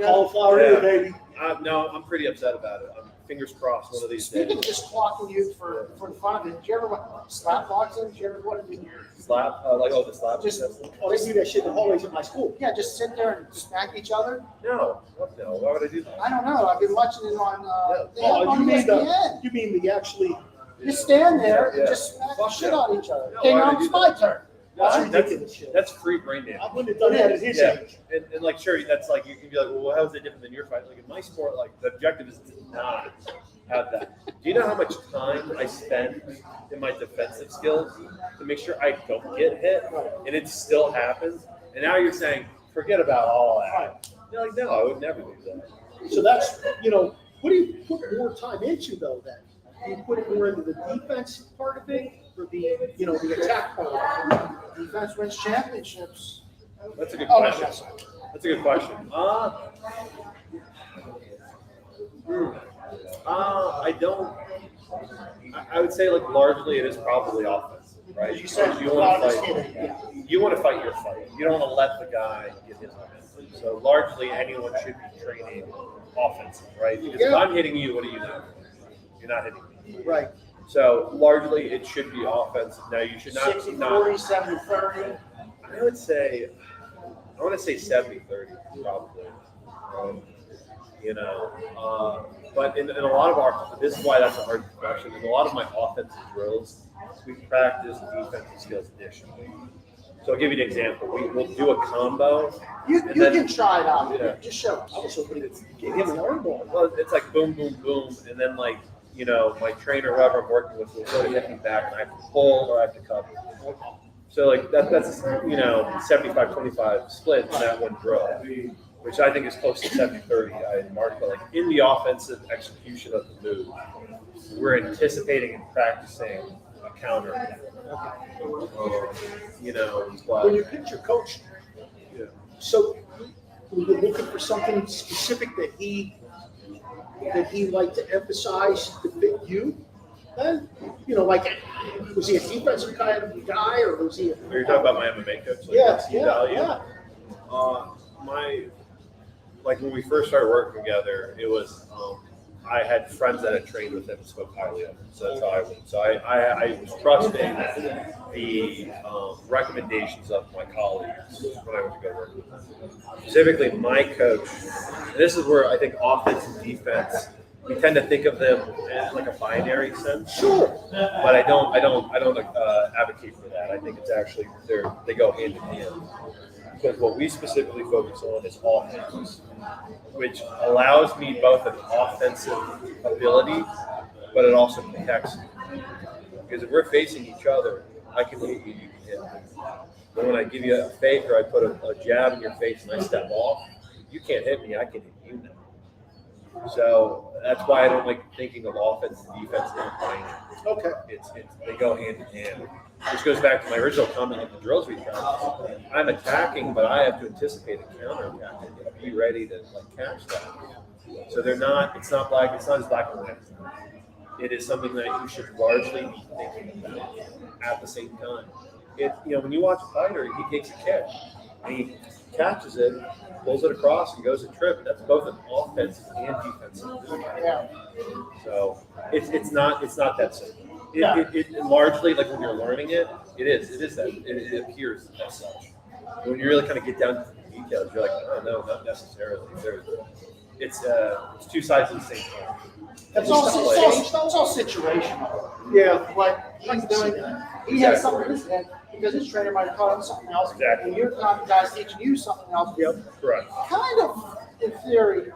[SPEAKER 3] Cauliflower ear, baby.
[SPEAKER 1] No, I'm pretty upset about it. Fingers crossed one of these days.
[SPEAKER 2] Speaking of just clocking you for the fun of it, did you ever slap boxing? Did you ever what did you
[SPEAKER 1] Slap? The slap?
[SPEAKER 2] Just
[SPEAKER 3] Oh, they do that shit in the hallways of my school.
[SPEAKER 2] yeah, just sit there and smack each other?
[SPEAKER 1] No. What no? Why would I do that?
[SPEAKER 2] I don't know. I've been watching it on they have it
[SPEAKER 3] Oh,
[SPEAKER 2] on ESPN.
[SPEAKER 3] you mean the actually?
[SPEAKER 2] You stand there
[SPEAKER 1] Yeah.
[SPEAKER 2] and just smack the
[SPEAKER 1] Fuck
[SPEAKER 2] shit
[SPEAKER 1] yeah.
[SPEAKER 2] out of each other.
[SPEAKER 1] No,
[SPEAKER 2] Okay,
[SPEAKER 1] why
[SPEAKER 2] now
[SPEAKER 1] would I
[SPEAKER 2] it's
[SPEAKER 1] do
[SPEAKER 2] my
[SPEAKER 1] that?
[SPEAKER 2] turn.
[SPEAKER 3] That's
[SPEAKER 1] That's
[SPEAKER 3] ridiculous shit.
[SPEAKER 1] That's free brain damage.
[SPEAKER 3] I wouldn't have done that at his
[SPEAKER 1] Yeah.
[SPEAKER 3] age.
[SPEAKER 1] And like, sure, that's like, you can be like, well, how is it different than your fight? Like, in my sport, like, the objective is to not have that. Do you know how much time I spend in my defensive skills to make sure I don't get hit? And it still happens. And now you're saying, forget about all that. You're like, no, I would never do that.
[SPEAKER 3] So that's, what do you put more time into though then? Do you put it more into the defense part of it or the attack part of it?
[SPEAKER 2] Defense wins championships.
[SPEAKER 1] That's a good
[SPEAKER 2] Oh,
[SPEAKER 1] question.
[SPEAKER 2] yes.
[SPEAKER 1] That's a good question. I don't. I would say like largely it is probably offensive, right?
[SPEAKER 2] You said
[SPEAKER 1] you want to
[SPEAKER 2] fight.
[SPEAKER 1] fight.
[SPEAKER 2] Yeah.
[SPEAKER 1] You want to fight your fight. You don't want to let the guy get his offensive. So largely anyone should be training offensive, right? Because if I'm hitting you, what are you not? You're not hitting me.
[SPEAKER 3] Right.
[SPEAKER 1] So largely it should be offensive. Now you should not.
[SPEAKER 2] 60, 40, 70-30.
[SPEAKER 1] I would say, I want to say 70-30 probably. But in a lot of our, this is why that's a hard question. In a lot of my offensive drills, we practice defensive skills additionally. So I'll give you an example. We'll do a combo.
[SPEAKER 2] You
[SPEAKER 1] and then-
[SPEAKER 2] can try it out.
[SPEAKER 1] Yeah.
[SPEAKER 2] Just show us.
[SPEAKER 3] I was hoping to give him an arm ball.
[SPEAKER 1] Well, it's like boom, boom, boom, and then like, my trainer, whoever I'm working with, will sort of hit me back, and I have to pull or I have to cover. So like that's 75-25 split in that one drill, which I think is close to 70-30. I marked, but like in the offensive execution of the move, we're anticipating and practicing a counter. But
[SPEAKER 3] When you picked your coach, so were you looking for something specific that he liked to emphasize to fit you? Then, was he a defensive kind of guy, or was he?
[SPEAKER 1] You're talking about my MMA coach? Like,
[SPEAKER 3] Yeah,
[SPEAKER 1] what's he value?
[SPEAKER 3] yeah.
[SPEAKER 1] Like when we first started working together, it was I had friends that had trained with him and spoke highly of him. So that's how I went. So I was trusting the recommendations of my colleagues when I went to go work with them. Specifically, my coach. And this is where I think offense and defense, we tend to think of them as like a binary sense.
[SPEAKER 3] Sure.
[SPEAKER 1] But I don't advocate for that. I think it's actually they go hand in hand. Because what we specifically focus on is offense, which allows me both an offensive ability, but it also protects me. Because if we're facing each other, I can hit you, you can hit me. But when I give you a fake or I put a jab in your face and I step off, you can't hit me, I can hit you now. So that's why I don't like thinking of offense and defense in binary.
[SPEAKER 3] Okay.
[SPEAKER 1] They go hand in hand. Which goes back to my original comment of the drills we practice. I'm attacking, but I have to anticipate a counter attack and be ready to catch that. So it's not as black and white. It is something that you should largely be thinking about at the same time. When you watch a fighter, he takes a kick and he catches it, pulls it across, and goes a trip. That's both an offensive and defensive move.
[SPEAKER 2] Yeah.
[SPEAKER 1] So it's not that simple. It largely, like when you're learning it is that it appears as such. When you really kind of get down to the details, you're like, oh no, not necessarily. It's two sides of the same coin.
[SPEAKER 2] It's all situational.
[SPEAKER 3] Yeah.
[SPEAKER 2] What he's doing, he has something in his head because his trainer might have taught him something else,
[SPEAKER 1] Exactly.
[SPEAKER 2] and your guy's teaching you something else.
[SPEAKER 3] Yep.
[SPEAKER 1] Correct.
[SPEAKER 2] Kind of, in theory,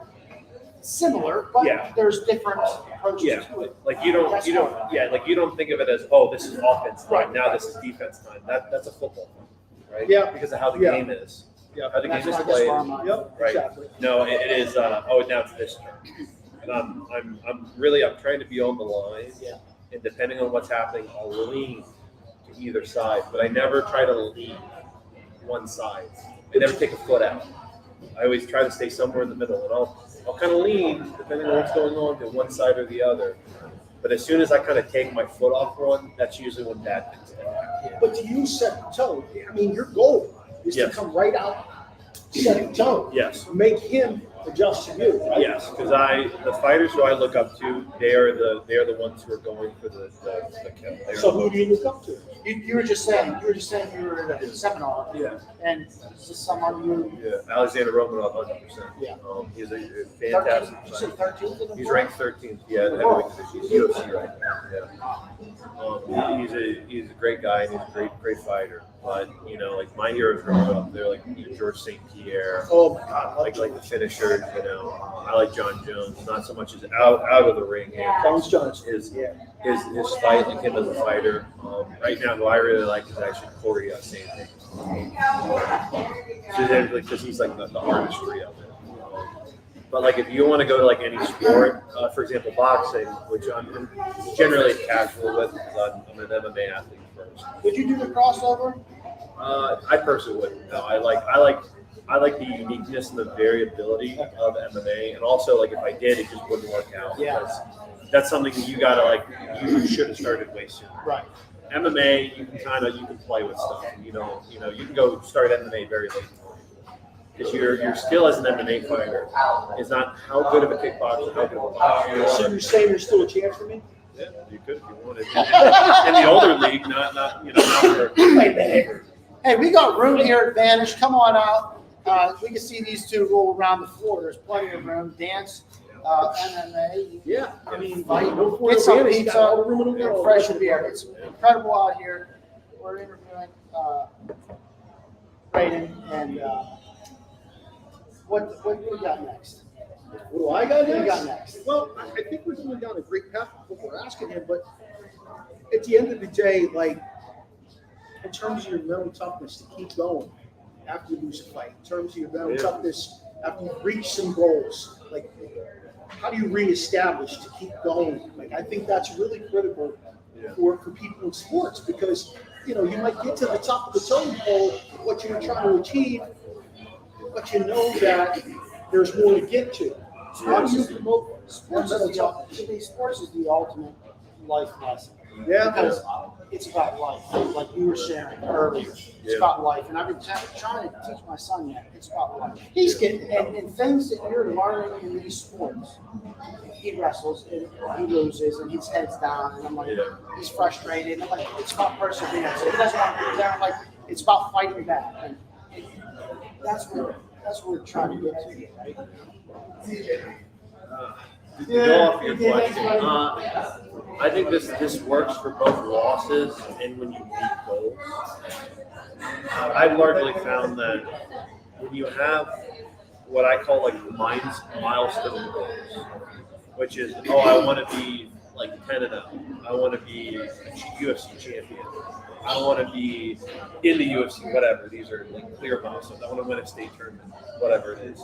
[SPEAKER 2] similar, but there's different approaches to it.
[SPEAKER 1] Like you don't think of it as, oh, this is offense time, now this is defense time. That's a football thing, right?
[SPEAKER 3] Yeah.
[SPEAKER 1] Because of how the game is.
[SPEAKER 3] Yeah.
[SPEAKER 1] How the
[SPEAKER 2] That's
[SPEAKER 1] game is
[SPEAKER 2] what I guess
[SPEAKER 1] played.
[SPEAKER 2] where I'm at.
[SPEAKER 3] Yep.
[SPEAKER 1] Right.
[SPEAKER 3] Exactly.
[SPEAKER 1] No, it is. Now it's this turn, and I'm trying to be on the line.
[SPEAKER 2] Yeah.
[SPEAKER 1] And depending on what's happening, I'll lean to either side, but I never try to lean one side. I never take a foot out. I always try to stay somewhere in the middle, and I'll kind of lean depending on what's going on to one side or the other. But as soon as I kind of take my foot off one, that's usually when bad things happen.
[SPEAKER 3] But to use set toe, I mean, your goal is to come right out, set toe.
[SPEAKER 1] Yes.
[SPEAKER 3] Make him adjust to you, right?
[SPEAKER 1] Yes, because the fighters who I look up to, they are the ones who are going for the kill.
[SPEAKER 3] So who do you look up to?
[SPEAKER 2] You were just saying you were at a seminar.
[SPEAKER 1] Yeah.
[SPEAKER 2] And is this someone you?
[SPEAKER 1] Yeah, Alexander Romanov, 100%.
[SPEAKER 2] Yeah.
[SPEAKER 1] He's a fantastic.
[SPEAKER 2] You said 13th in the
[SPEAKER 1] He's
[SPEAKER 2] world?
[SPEAKER 1] ranked 13th. Yeah, at heavyweight division. He's UFC right now. Yeah. He's a great guy and he's a great fighter. But you know, like my heroes growing up, they're like George St. Pierre.
[SPEAKER 3] Oh my God,
[SPEAKER 1] Like the finishers. You know, I like John Jones. Not so much as out of the ring.
[SPEAKER 3] Bones Jones.
[SPEAKER 1] His fight, like him as a fighter. Right now, who I really like is actually Corey St. Because he's like the artistry of it. But like if you want to go to like any sport, for example, boxing, which I'm generally casual with because I'm an MMA athlete first.
[SPEAKER 2] Would you do the crossover?
[SPEAKER 1] I personally wouldn't. No, I like the uniqueness and the variability of MMA, and also like if I did, it just wouldn't work out.
[SPEAKER 2] Yeah.
[SPEAKER 1] Because that's something that you gotta you should have started way sooner.
[SPEAKER 2] Right.
[SPEAKER 1] MMA, you can play with stuff. You can go start MMA very late. Because your skill as an MMA fighter is not how good of a kickboxer, how good of a boxer.
[SPEAKER 3] So you're saying there's still a chance for me?
[SPEAKER 1] Yeah, you could if you wanted. In the older league, not for.
[SPEAKER 2] Hey, we got room here at Vanish. Come on out. We can see these two roll around the floor. There's plenty of room. Dance, MMA.
[SPEAKER 3] Yeah, I mean,
[SPEAKER 2] Get some pizza and fresh beer. It's incredible out here. We're interviewing Raiden and what we got next?
[SPEAKER 3] What do I got next?
[SPEAKER 2] What do you got next?
[SPEAKER 3] Well, I think we're going down a great path with what we're asking him, but at the end of the day, like, in terms of your mental toughness to keep going after you lose a fight, in terms of your mental toughness after you reach some goals, like, how do you reestablish to keep going? Like, I think that's really critical for people in sports because, you know, you might get to the top of the totem pole, what you're trying to achieve, but you know that there's more to get to. So how do you promote
[SPEAKER 2] Sports is the ultimate life lesson.
[SPEAKER 3] Yeah,
[SPEAKER 2] Because it's about life, like you were sharing earlier. It's about life, and I've been trying to teach my son that it's about life. He's getting and things that you're learning in these sports. He wrestles and he loses, and his head's down, and I'm like, he's frustrated. And I'm like, it's about perseverance. He doesn't want to go down. Like it's about fighting back, and that's what we're trying to get to, right?
[SPEAKER 1] To go off your question, I think this works for both losses and when you meet goals. I've largely found that when you have what I call like milestone goals, which is, I want to be like 10-0. I want to be a UFC champion. I want to be in the UFC, whatever. These are like clear milestones. I want to win a state tournament, whatever it is.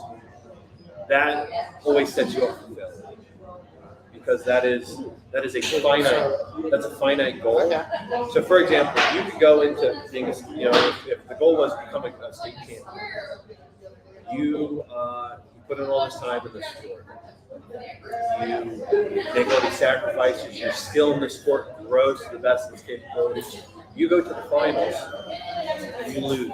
[SPEAKER 1] That always sets you up for failure. Because that is a finite goal.
[SPEAKER 2] Okay.
[SPEAKER 1] So for example, you could go into things, if the goal was to become a state champion, you put in all this time in the sport. You make all these sacrifices, your skill in the sport grows to the best of its capabilities. You go to the finals, you lose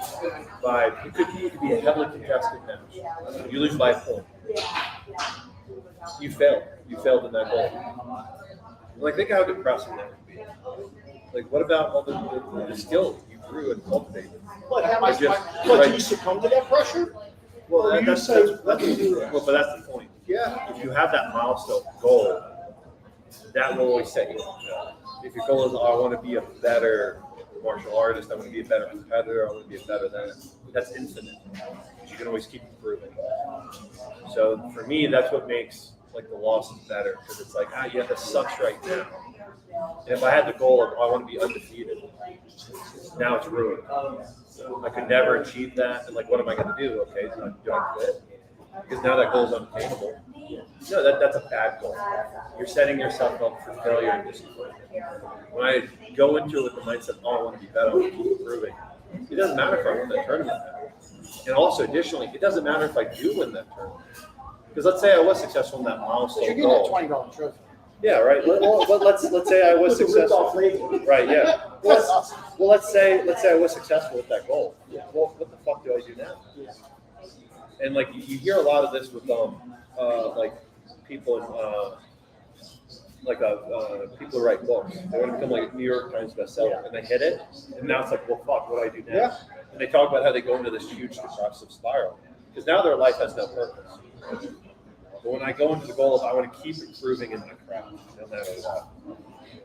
[SPEAKER 1] by, you could be a heavily contested match. You lose by a point. You failed. You failed in that goal. Like, think how depressing that would be. Like, what about all the skill you grew and cultivated?
[SPEAKER 3] But do you succumb to that pressure?
[SPEAKER 1] Well, that's the point.
[SPEAKER 3] Yeah.
[SPEAKER 1] If you have that milestone goal, that will always set you up. If your goal is, I want to be a better martial artist, I want to be a better competitor, I want to be a better that's infinite. You can always keep improving. So for me, that's what makes like the losses better, because it's like, this sucks right now. And if I had the goal of, I want to be undefeated, now it's ruined. I could never achieve that, and like, what am I going to do? Okay, do I quit? Because now that goal is unattainable. No, that's a bad goal. You're setting yourself up for failure and disappointment. When I go into it with the mindset, I want to be better, I want to keep improving, it doesn't matter if I win that tournament. And also, additionally, it doesn't matter if I do win that tournament. Because let's say I was successful in that milestone
[SPEAKER 2] You're getting a $20 trophy.
[SPEAKER 1] Yeah, right. Well, let's say I was successful. Right. Yeah. Well, let's say I was successful with that goal. Well, what the fuck do I do now? And like you hear a lot of this with like people in people who write books. They want to become like a New York Times bestseller, and they hit it, and now it's like, well, fuck, what do I do now?
[SPEAKER 3] Yeah.
[SPEAKER 1] And they talk about how they go into this huge depressive spiral because now their life has no purpose. But when I go into the goal of I want to keep improving in my craft, no matter what.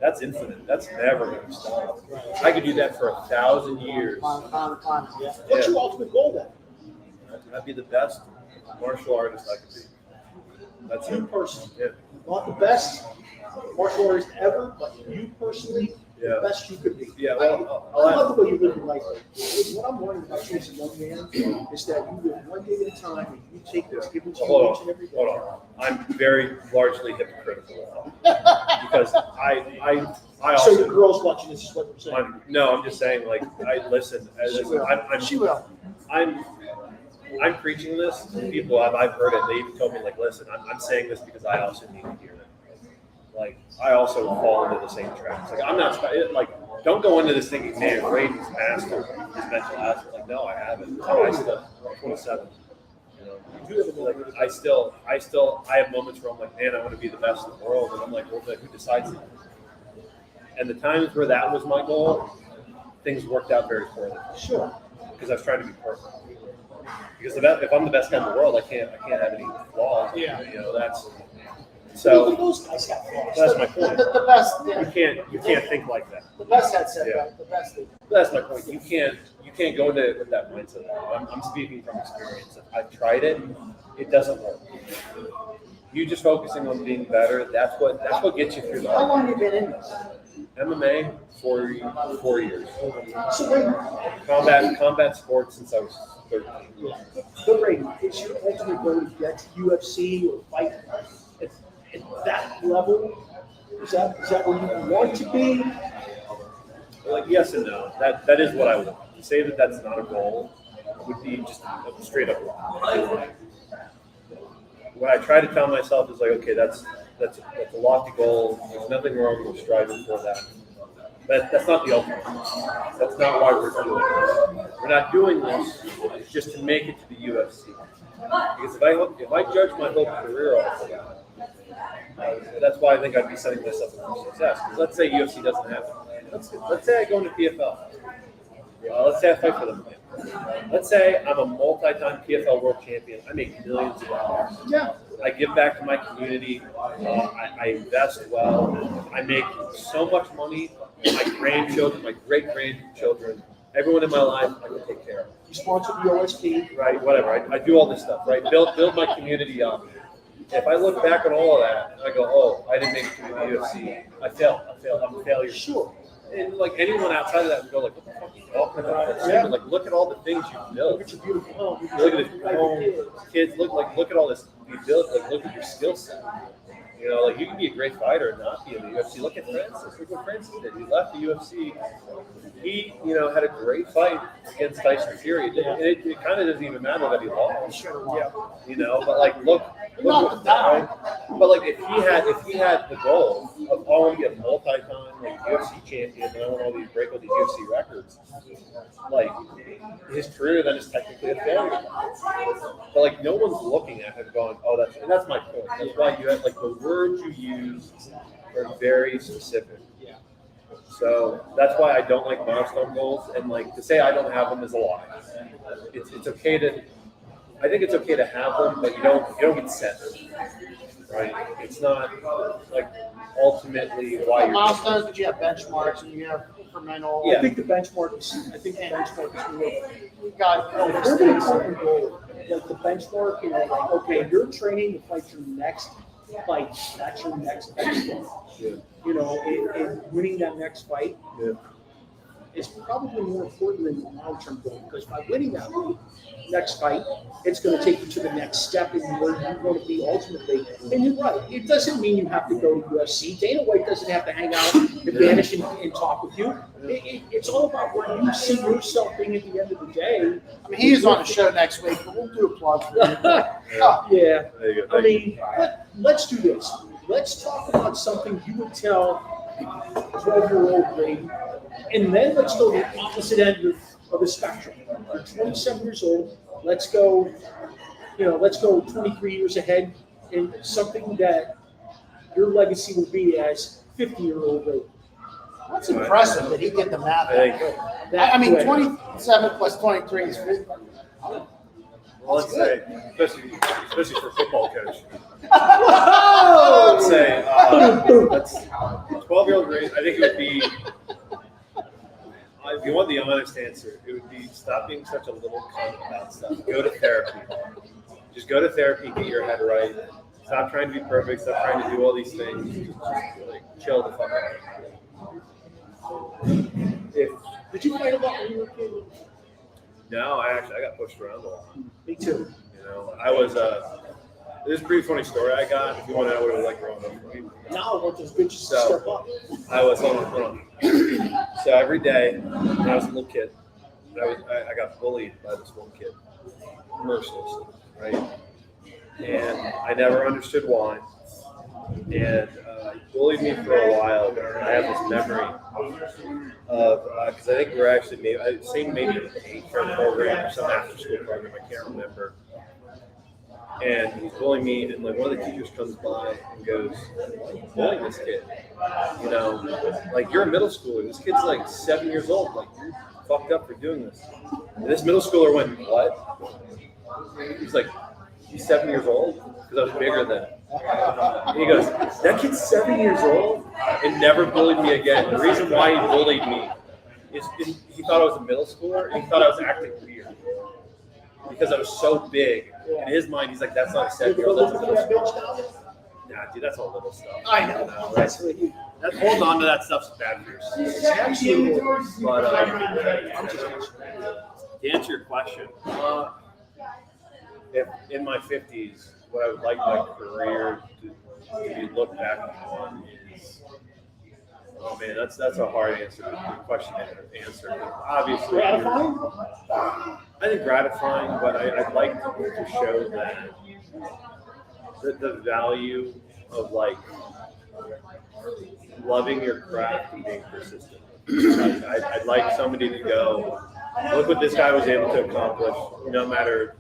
[SPEAKER 1] That's infinite. That's never going to stop. I could do that for 1,000 years.
[SPEAKER 3] Yeah. What's your ultimate goal then?
[SPEAKER 1] I'd be the best martial artist I could be. That's
[SPEAKER 3] You
[SPEAKER 1] it.
[SPEAKER 3] personally,
[SPEAKER 1] Yeah.
[SPEAKER 3] not the best martial artist ever, but you personally,
[SPEAKER 1] Yeah.
[SPEAKER 3] the best you could be.
[SPEAKER 1] Yeah,
[SPEAKER 3] I
[SPEAKER 1] well,
[SPEAKER 3] love the way you live your life. What I'm learning about you as a young man is that you live one day at a time and you take what's given to you
[SPEAKER 1] hold
[SPEAKER 3] each and every day.
[SPEAKER 1] Hold on. I'm very largely hypocritical because I
[SPEAKER 3] So
[SPEAKER 1] also.
[SPEAKER 3] the girls watching this is what you're saying.
[SPEAKER 1] I'm just saying, like, I listen.
[SPEAKER 2] She will. She will.
[SPEAKER 1] I'm preaching this to people. I've heard it. They even told me, like, listen, I'm saying this because I also need to hear it. Like, I also fall into the same traps. Like, I'm not like, don't go into this thinking, man, Raiden's mastered his mental aspect. Like, no, I haven't. I still, I'm 27. You know, like, I have moments where I'm like, man, I want to be the best in the world, and I'm like, well, who decides that? And the times where that was my goal, things worked out very poorly.
[SPEAKER 3] Sure.
[SPEAKER 1] Because I was trying to be perfect. Because if I'm the best guy in the world, I can't have any flaws.
[SPEAKER 2] Yeah.
[SPEAKER 1] You know, that's
[SPEAKER 3] Even
[SPEAKER 1] so.
[SPEAKER 3] those guys have flaws.
[SPEAKER 1] That's my point.
[SPEAKER 2] The best. Yeah.
[SPEAKER 1] You can't think like that.
[SPEAKER 2] The best had said
[SPEAKER 1] Yeah.
[SPEAKER 2] that. The best thing.
[SPEAKER 1] That's my point. You can't go into it with that mindset. I'm speaking from experience. I've tried it. It doesn't work. You just focusing on being better. That's what gets you through the
[SPEAKER 2] How
[SPEAKER 1] hard.
[SPEAKER 2] long have you been in this?
[SPEAKER 1] MMA 4 years.
[SPEAKER 3] So Raiden,
[SPEAKER 1] Combat sports since I was 13.
[SPEAKER 3] but Raiden, is your ultimate goal to get to UFC or fight at that level? Is that where you want to be?
[SPEAKER 1] Like, yes and no. That is what I want. To say that that's not a goal would be just a straight up lie. What I try to tell myself is like, okay, that's a lofty goal. There's nothing wrong with striving for that. But that's not the ultimate. That's not why we're doing this. We're not doing this just to make it to the UFC. Because if I judge my whole career off of that, that's why I think I'd be setting myself up for success. Because let's say UFC doesn't happen. Let's say I go into PFL. Let's say I fight for them again. Let's say I'm a multi-time PFL world champion. I make millions of dollars.
[SPEAKER 3] Yeah.
[SPEAKER 1] I give back to my community. I invest well. I make so much money. My grandchildren, my great-grandchildren, everyone in my life, I can take care of.
[SPEAKER 3] You sponsor the OSP.
[SPEAKER 1] Right, whatever. I do all this stuff, right? Build my community up. If I look back on all of that, I go, oh, I didn't make it to the UFC. I failed. I'm a failure.
[SPEAKER 3] Sure.
[SPEAKER 1] And like anyone outside of that would go like, what the fuck are you talking about?
[SPEAKER 3] Yeah.
[SPEAKER 1] Like, look at all the things you've built.
[SPEAKER 3] Look at your beautiful home.
[SPEAKER 1] Look at this home, kids. Look at all this you built. Like, look at your skill set. You know, like you can be a great fighter and not be in the UFC. Look at Francis. Look what Francis did. He left the UFC. He, had a great fight against Tyson Fury. It kind of doesn't even matter that he lost.
[SPEAKER 2] Yeah.
[SPEAKER 1] But like, look
[SPEAKER 2] Not down.
[SPEAKER 1] but like, if he had the goal of I want to be a multi-time like UFC champion and I want to break all these UFC records, like his career then is technically a failure. But like, no one's looking at him going, oh, that's my point. That's why you have like the words you use are very specific.
[SPEAKER 2] Yeah.
[SPEAKER 1] So that's why I don't like milestone goals, and like to say I don't have them is a lie. It's okay to. I think it's okay to have them, but you don't get set, right? It's not like ultimately why you're.
[SPEAKER 2] Milestones, but you have benchmarks and you have incremental.
[SPEAKER 3] I think the benchmark is more.
[SPEAKER 2] We got
[SPEAKER 3] A very important goal, like the benchmark, like, okay, you're training to fight your next fight. That's your next benchmark.
[SPEAKER 1] Yeah.
[SPEAKER 3] And winning that next fight
[SPEAKER 1] Yeah.
[SPEAKER 3] is probably more important than the long-term goal, because by winning that next fight, it's going to take you to the next step in where you're going to be ultimately. And you're right. It doesn't mean you have to go to UFC. Dana White doesn't have to hang out and Vanish and talk with you. It's all about where you see yourself being at the end of the day.
[SPEAKER 2] I mean, he's on the show next week, but we'll do a plug for him.
[SPEAKER 3] Yeah.
[SPEAKER 1] There you go.
[SPEAKER 3] I mean, let's do this. Let's talk about something you would tell 12-year-old Brady, and then let's go to the opposite end of the spectrum. You're 27 years old. Let's go let's go 23 years ahead, and something that your legacy will be as 50-year-old Raiden.
[SPEAKER 2] That's impressive that he did the math.
[SPEAKER 1] I think-
[SPEAKER 2] I mean,
[SPEAKER 3] That way.
[SPEAKER 2] 27 plus 23 is 50.
[SPEAKER 1] Well, let's say, especially for a football coach,
[SPEAKER 3] Whoa!
[SPEAKER 1] let's say that's 12-year-old Raiden. I think it would be. If you want the honest answer, it would be stop being such a little cunt about stuff. Go to therapy. Just go to therapy, get your head right. Stop trying to be perfect. Stop trying to do all these things. Just like chill the fuck out.
[SPEAKER 3] Did you fight a lot when you were a kid?
[SPEAKER 1] No, I got pushed around a lot.
[SPEAKER 3] Me too.
[SPEAKER 1] I was this is a pretty funny story I got. If you want to know what it was like growing up for me.
[SPEAKER 3] Now I want those bitches to
[SPEAKER 1] So-
[SPEAKER 3] step up.
[SPEAKER 1] I was hold on. So every day when I was a little kid, I got bullied by this one kid, mercilessly, right? And I never understood why. And he bullied me for a while. I have this memory of because I think we were actually maybe an 8-term program or some after school program. I can't remember. And he's bullying me, and like one of the teachers comes by and goes, "Bullying this kid, like you're a middle schooler. This kid's like 7 years old. Like you're fucked up for doing this." And this middle schooler went, "What?" He's like, "He's 7 years old?" Because I was bigger than him. And he goes, "That kid's 7 years old and never bullied me again." The reason why he bullied me is he thought I was a middle schooler and he thought I was acting weird because I was so big. In his mind, he's like, "That's not a 7-year-old. That's a middle schooler." Nah, dude, that's all little stuff.
[SPEAKER 3] I know. That's what you.
[SPEAKER 1] Holding on to that stuff's bad for your
[SPEAKER 3] It's absolutely.
[SPEAKER 1] But
[SPEAKER 3] I'm just
[SPEAKER 1] to answer your question, if in my 50s, what I would like my career to be looked back on is, oh man, that's a hard question to answer. Obviously,
[SPEAKER 3] gratifying.
[SPEAKER 1] I think gratifying, but I'd like to show that the value of like loving your craft and being persistent. I'd like somebody to go, look what this guy was able to accomplish, no matter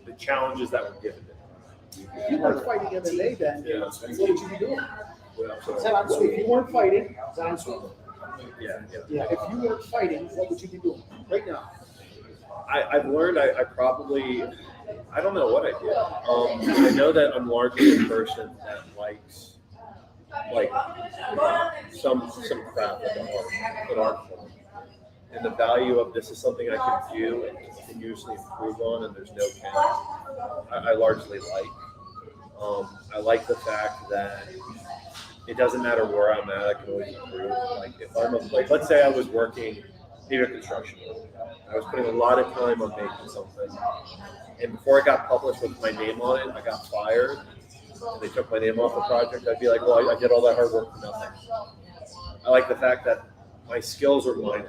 [SPEAKER 1] the challenges that were given to him.
[SPEAKER 3] If you weren't fighting MMA then,
[SPEAKER 1] Yeah.
[SPEAKER 3] what would you be doing?
[SPEAKER 2] Is that on
[SPEAKER 3] So if
[SPEAKER 2] sweet?
[SPEAKER 3] you weren't fighting,
[SPEAKER 2] Is that on sweet?
[SPEAKER 1] Yeah.
[SPEAKER 3] yeah, if you weren't fighting, what would you be doing right now?
[SPEAKER 1] I've learned I probably, I don't know what I did. I know that I'm largely a person that likes like some craft, like an art form. And the value of this is something I can do and continuously improve on, and there's no cap. I largely like. I like the fact that it doesn't matter where I'm at, I can always improve. Like if I'm let's say I was working maybe a construction work. I was putting a lot of time on making something, and before it got published with my name on it, I got fired. And they took my name off the project. I'd be like, well, I did all that hard work for nothing. I like the fact that my skills are mine.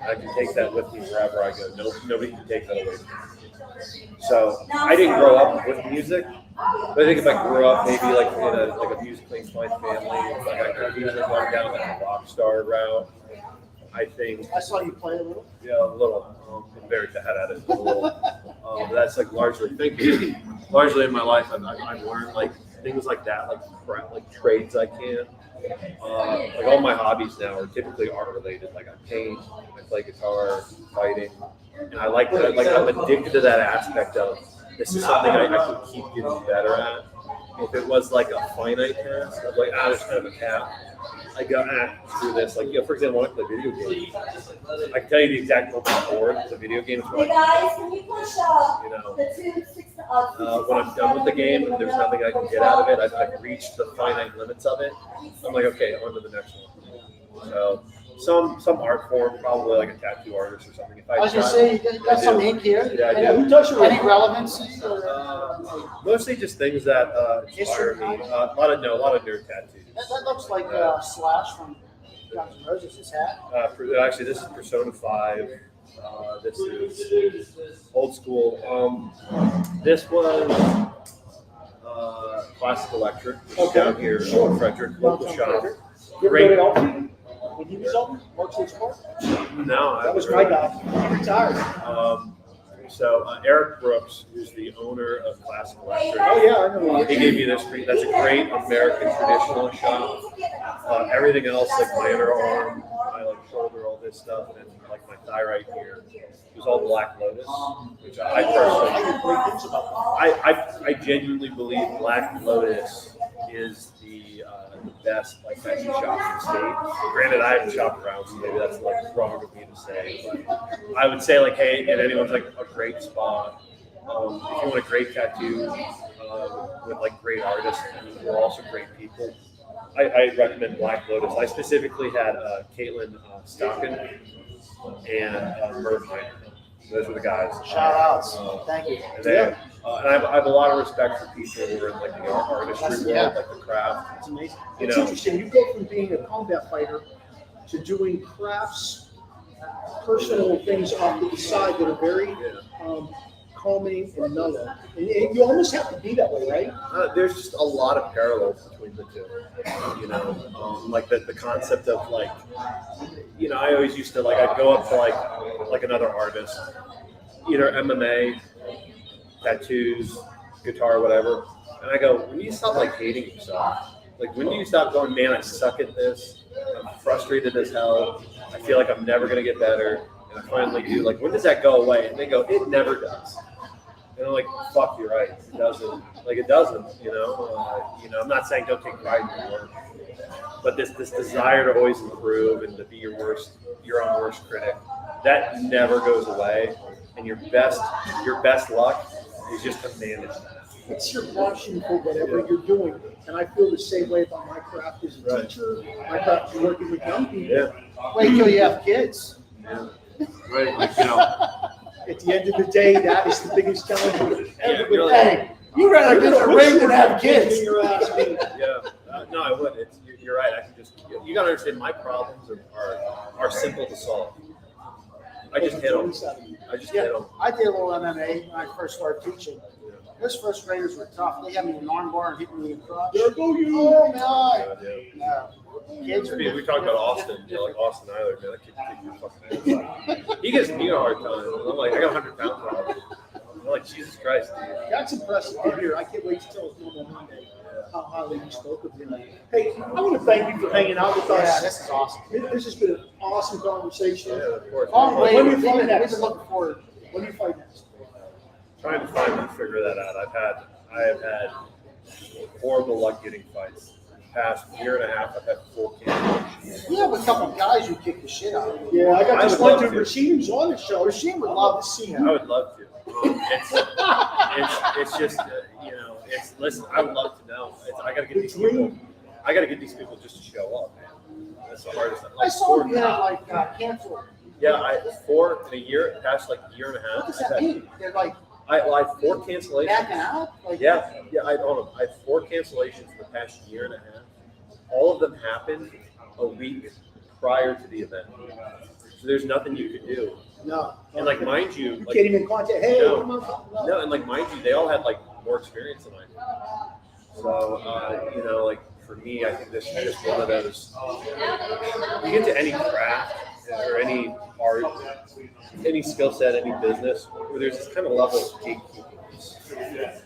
[SPEAKER 1] I can take that with me wherever I go. Nobody can take that away from me. So I didn't grow up with music, but I think if I grew up maybe like in a musically inclined family, like I could have easily gone down that rock star route. I think
[SPEAKER 2] I saw you play a little.
[SPEAKER 1] yeah, a little. I'm very bad at it. A little. That's like largely thinking. Largely in my life, I've learned like things like that, like trades I can. Like all my hobbies now are typically art related. Like I paint, I play guitar, fighting, and I like that. Like I'm addicted to that aspect of this is something I can keep getting better at. If it was like a finite task, I'd like I just have a cap. I go screw this. Like for example, when I play video games, I can tell you the exact moment board. The video game is
[SPEAKER 4] Hey
[SPEAKER 1] when
[SPEAKER 4] guys, can you push up
[SPEAKER 1] you know.
[SPEAKER 4] the 2 6
[SPEAKER 1] When I'm done with the game and there's nothing I can get out of it, I've reached the finite limits of it. I'm like, okay, on to the next one. So some art form, probably like a tattoo artist or something. If
[SPEAKER 2] I was gonna say, you got some ink here.
[SPEAKER 1] Yeah, I
[SPEAKER 3] Yeah,
[SPEAKER 1] do.
[SPEAKER 3] who touched your
[SPEAKER 2] Any relevancy? Or?
[SPEAKER 1] Mostly just things that inspire me. A lot of nerd tattoos.
[SPEAKER 2] That looks like Slash from Guns N' Roses, his hat.
[SPEAKER 1] Actually, this is Persona 5. This is old school. This was Classic Electric down here in Frederick, local shop.
[SPEAKER 3] You ever
[SPEAKER 1] Great.
[SPEAKER 3] go to Elfie when he was up? Mark Park?
[SPEAKER 1] No,
[SPEAKER 3] That was my guy. He retired.
[SPEAKER 1] So Eric Brooks, who's the owner of Classic Electric,
[SPEAKER 3] Oh yeah, I know.
[SPEAKER 1] he gave me this great. That's a great American traditional shop. Everything else, like my underarm, my like shoulder, all this stuff, and like my thigh right here, was all Black Lotus, which I personally, I genuinely believe Black Lotus is the best like fancy shop in the state. Granted, I haven't shopped around, so maybe that's like wrong of me to say. But I would say like, hey, if anyone's like a great spot, if you want a great tattoo with like great artists who are also great people, I recommend Black Lotus. I specifically had Caitlin Stockin and Merv Miner. Those were the guys.
[SPEAKER 2] Shout outs. Thank you.
[SPEAKER 1] And, and I have a lot of respect for people who are in like the artistry world, like the craft.
[SPEAKER 3] It's amazing.
[SPEAKER 1] You
[SPEAKER 3] It's
[SPEAKER 1] know.
[SPEAKER 3] interesting. You go from being a combat fighter to doing crafts, personal things off to the side that are very calming and mellow. And you almost have to be that way, right?
[SPEAKER 1] There's just a lot of parallels between the two. You know, like the concept of like, you know, I always used to like, I'd go up to like another artist, either MMA, tattoos, guitar, whatever, and I go, when do you stop like hating yourself? Like, when do you stop going, man, I suck at this, I'm frustrated as hell, I feel like I'm never gonna get better, and I finally do. Like, when does that go away? And they go, it never does. And I'm like, fuck, you're right. It doesn't. Like, it doesn't. You know. I'm not saying don't take pride in your work, but this desire to always improve and to be your own worst critic, that never goes away. And your best luck is just to manage that.
[SPEAKER 3] It's your passion for whatever you're doing. And I feel the same way about my craft as a teacher. My craft is working with young people.
[SPEAKER 1] Yeah.
[SPEAKER 2] Wait till you have kids.
[SPEAKER 1] Yeah. Right. Like, you know.
[SPEAKER 3] At the end of the day, that is the biggest challenge.
[SPEAKER 1] Really.
[SPEAKER 2] Hey, you rather get the ring than have kids.
[SPEAKER 1] Yeah. No, I would. You're right. I can just. You got to understand. My problems are simple to solve. I just hit them. Hit them.
[SPEAKER 2] I did a little MMA when I first started teaching. Those first graders were tough. They had me in an arm bar and hit me in the crotch.
[SPEAKER 3] There go you.
[SPEAKER 2] Oh, no. Kids are
[SPEAKER 1] We talked about Austin, like Austin Eiler, man. That kid kicked your fucking ass. He gives me a hard time. I'm like, I got 100 pounds on him. I'm like, Jesus Christ, dude.
[SPEAKER 3] That's impressive to hear. I can't wait to tell us more on Monday how highly you spoke of him. Hey, I want to thank you for hanging out with us.
[SPEAKER 2] Yeah, this is awesome.
[SPEAKER 3] This has been an awesome conversation.
[SPEAKER 1] Yeah, of course.
[SPEAKER 2] Long way.
[SPEAKER 3] When do you
[SPEAKER 2] We've
[SPEAKER 3] fight
[SPEAKER 2] been
[SPEAKER 3] next?
[SPEAKER 2] looking forward.
[SPEAKER 3] When do you fight next?
[SPEAKER 1] Trying to finally figure that out. I have had horrible luck getting fights. The past year and a half, I've had 4 cancellations.
[SPEAKER 2] We have a couple guys who kick the shit out of you.
[SPEAKER 3] Yeah, I got
[SPEAKER 1] I
[SPEAKER 3] this
[SPEAKER 1] would
[SPEAKER 3] one
[SPEAKER 1] love
[SPEAKER 3] to
[SPEAKER 1] to.
[SPEAKER 3] Rasheem who's on the show.
[SPEAKER 2] Rasheem would love to see
[SPEAKER 1] I
[SPEAKER 2] him.
[SPEAKER 1] would love to. It's just, listen, I would love to know. I got to get these people. I got to get these people just to show up, man. That's the hardest thing.
[SPEAKER 2] I saw him get canceled.
[SPEAKER 1] Yeah, 4 in a year, past like a year and a half.
[SPEAKER 2] What does that mean? They're like
[SPEAKER 1] I had 4 cancellations.
[SPEAKER 2] backing out? Like,
[SPEAKER 1] Yeah, I don't know. I had 4 cancellations for the past year and a half. All of them happened a week prior to the event. So there's nothing you could do.
[SPEAKER 3] No.
[SPEAKER 1] And like, mind you,
[SPEAKER 3] You
[SPEAKER 1] like,
[SPEAKER 3] can't even contact. Hey,
[SPEAKER 1] No.
[SPEAKER 3] come on.
[SPEAKER 1] no, and like, mind you, they all had like more experience than I did. So, like for me, I think this is just one of those. You get to any craft or any art, any skill set, any business, where there's this kind of level of gatekeeping.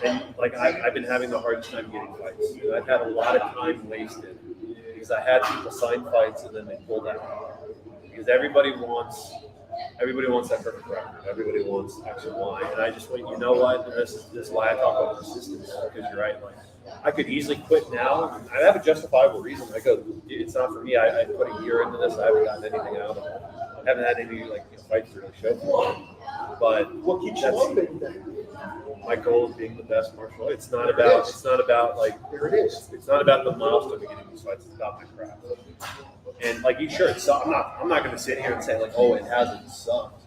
[SPEAKER 1] And like I've been having the hardest time getting fights. And I've had a lot of time wasted because I had people sign fights and then they pulled out. Because everybody wants that perfect record. Everybody wants X and Y. And I just went, you know what? And this is why I talk about persistence, because you're right. Like, I could easily quit now. I have a justifiable reason. I go, it's not for me. I put a year into this. I haven't gotten anything out of it. I haven't had any fights to really show for it. But
[SPEAKER 3] What keeps you open then?
[SPEAKER 1] my goal is being the best martial artist. It's not about like
[SPEAKER 3] There it is.
[SPEAKER 1] it's not about the milestone of getting these fights. It's about my craft. And like, you sure it sucked. I'm not going to sit here and say like, oh, it hasn't sucked.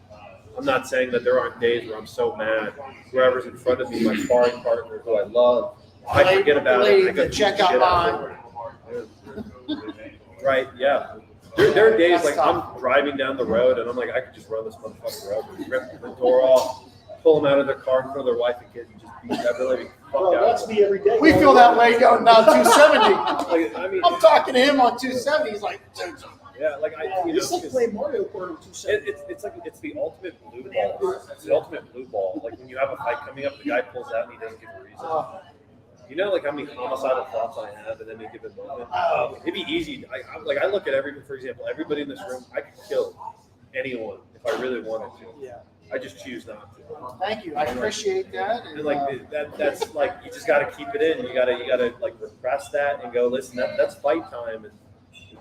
[SPEAKER 1] I'm not saying that there aren't days where I'm so mad. Whoever's in front of me, my sparring partner, who I love, I forget about it. I go
[SPEAKER 2] check
[SPEAKER 1] beat the shit
[SPEAKER 2] out
[SPEAKER 1] of them. Right? Yeah. There are days like I'm driving down the road and I'm like, I could just run this motherfucking road, rip the door off, pull them out of their car in front of their wife and kids, and just beat that living fuck
[SPEAKER 3] Bro,
[SPEAKER 1] out.
[SPEAKER 3] that's me every day.
[SPEAKER 2] we feel that way going down 270.
[SPEAKER 1] Like, I mean,
[SPEAKER 2] I'm talking to him on 270. He's like, dude,
[SPEAKER 1] Yeah, like
[SPEAKER 3] It's like playing Mario Kart in 2 seconds.
[SPEAKER 1] it's the ultimate blue ball. It's the ultimate blue ball. Like when you have a fight coming up, the guy pulls out and he doesn't give a reason. You know, like how many homicidal thoughts I have at any given moment. It'd be easy. I look at for example, everybody in this room. I could kill anyone if I really wanted to.
[SPEAKER 2] Yeah.
[SPEAKER 1] I just choose not to.
[SPEAKER 2] Thank you. I appreciate that.
[SPEAKER 1] And like that's like you just got to keep it in. You gotta like repress that and go. Listen, that's fight time. And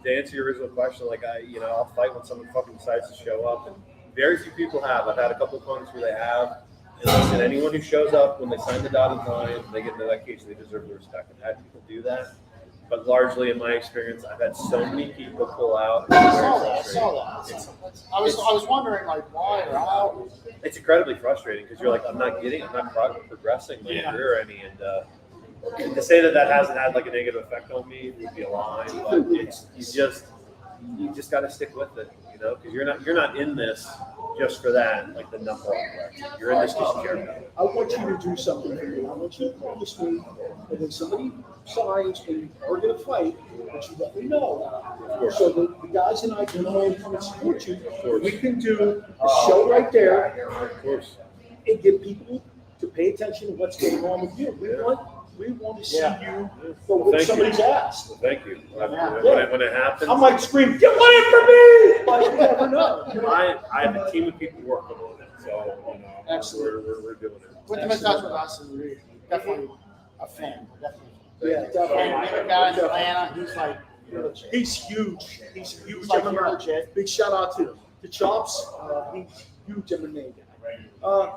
[SPEAKER 1] to answer your original question, like I'll fight when someone fucking decides to show up. And very few people have. I've had a couple of opponents where they have. And listen, anyone who shows up when they sign the dotted line, they get into that case, they deserve the respect. I've had people do that. But largely, in my experience, I've had so many people pull out.
[SPEAKER 2] I saw that. I was wondering like why or how.
[SPEAKER 1] It's incredibly frustrating because you're like, I'm not progressing my career any, and to say that hasn't had like a negative effect on me would be a lie. But you just got to stick with it, because you're not in this just for that, like the number one. You're in this because you care about it.
[SPEAKER 3] I want you to do something for me. I want you to promise me that when somebody signs and are going to fight, that you let me know. So the guys and I can all come and support you. We can do a show right there.
[SPEAKER 1] Of course.
[SPEAKER 3] And get people to pay attention to what's going on with you. We want to see you go with somebody's ass.
[SPEAKER 1] Well, thank you.
[SPEAKER 3] Yeah.
[SPEAKER 1] When it happens,
[SPEAKER 3] I might scream, "Get money for me!" But you never know.
[SPEAKER 1] I have a team of people working on it, so
[SPEAKER 2] Absolutely.
[SPEAKER 1] we're doing it.
[SPEAKER 2] Put them in touch with us, and we're definitely a fan. Definitely.
[SPEAKER 3] Yeah,
[SPEAKER 2] And
[SPEAKER 3] definitely.
[SPEAKER 2] the guy in Atlanta, he's like,
[SPEAKER 3] He's huge. He's huge.
[SPEAKER 2] He's like
[SPEAKER 3] MMA.
[SPEAKER 2] legit.
[SPEAKER 3] Big shout out to Chops. He's huge MMA guy.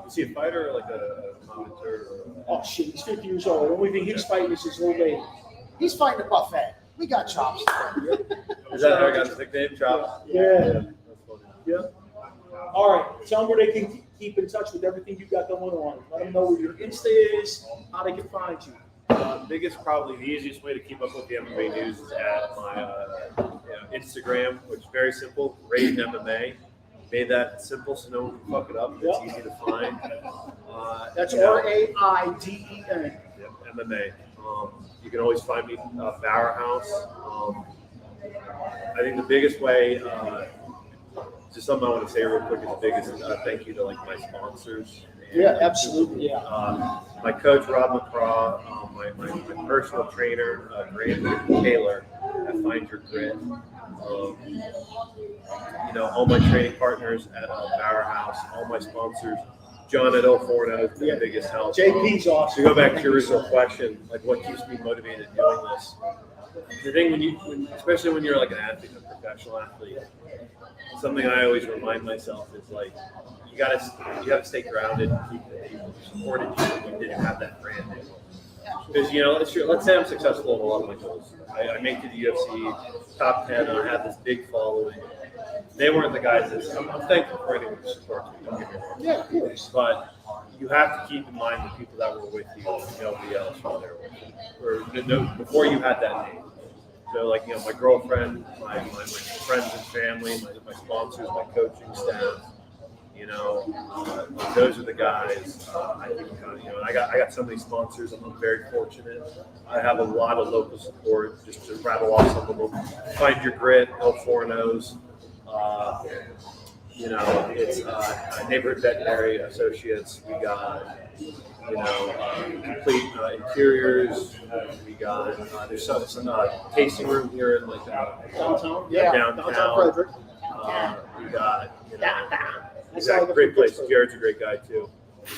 [SPEAKER 1] Is he a fighter or like a commentator?
[SPEAKER 3] Oh shit, he's 50 years old. The only thing he's fighting is his old lady.
[SPEAKER 2] He's fighting a buffet. We got chops.
[SPEAKER 1] Is that how I got his nickname, Chops?
[SPEAKER 3] Yeah.
[SPEAKER 1] That's funny.
[SPEAKER 3] Yeah. All right. Tell them where they can keep in touch with everything you got going on. Let them know where your Insta is, how they can find you.
[SPEAKER 1] Probably the easiest way to keep up with the MMA news is at my Instagram, which is very simple, Raiden MMA. Made that simple so no one can fuck it up. It's easy to find.
[SPEAKER 3] That's RAIDEN.
[SPEAKER 1] Yep, MMA. You can always find me at Bower House. I think the biggest way, just something I want to say real quick, is the biggest thank you to like my sponsors. And,
[SPEAKER 3] Yeah, absolutely. Yeah.
[SPEAKER 1] my coach Rob McCraw, my personal trainer Grant Taylor at Find Your Grit. All my training partners at Bower House, all my sponsors. John at Il Forno has been the biggest help.
[SPEAKER 3] JP's awesome.
[SPEAKER 1] To go back to your original question, like what keeps me motivated doing this? The thing especially when you're like an athlete, a professional athlete, something I always remind myself is like you gotta stay grounded and keep the people supported you when you didn't have that brand name. Because let's say I'm successful in a lot of my goals. I make it to the UFC top 10, and I have this big following. They weren't the guys that I'm thankful for anyone who supports me. Don't get me wrong.
[SPEAKER 3] Yeah, of course.
[SPEAKER 1] But you have to keep in mind the people that were with you and nobody else was there with you, or before you had that name. So, my girlfriend, my friends and family, my sponsors, my coaching staff. Those are the guys. I got so many sponsors. I'm very fortunate. I have a lot of local support. Just to rattle off some of them: Find Your Grit, Il Forno's. It's Neighborhood Veterinary Associates. We got, Complete Interiors. We got there's some tasting room here in
[SPEAKER 3] Downtown.
[SPEAKER 1] downtown.
[SPEAKER 3] Frederick.
[SPEAKER 1] We got exactly great place. Jared's a great guy too.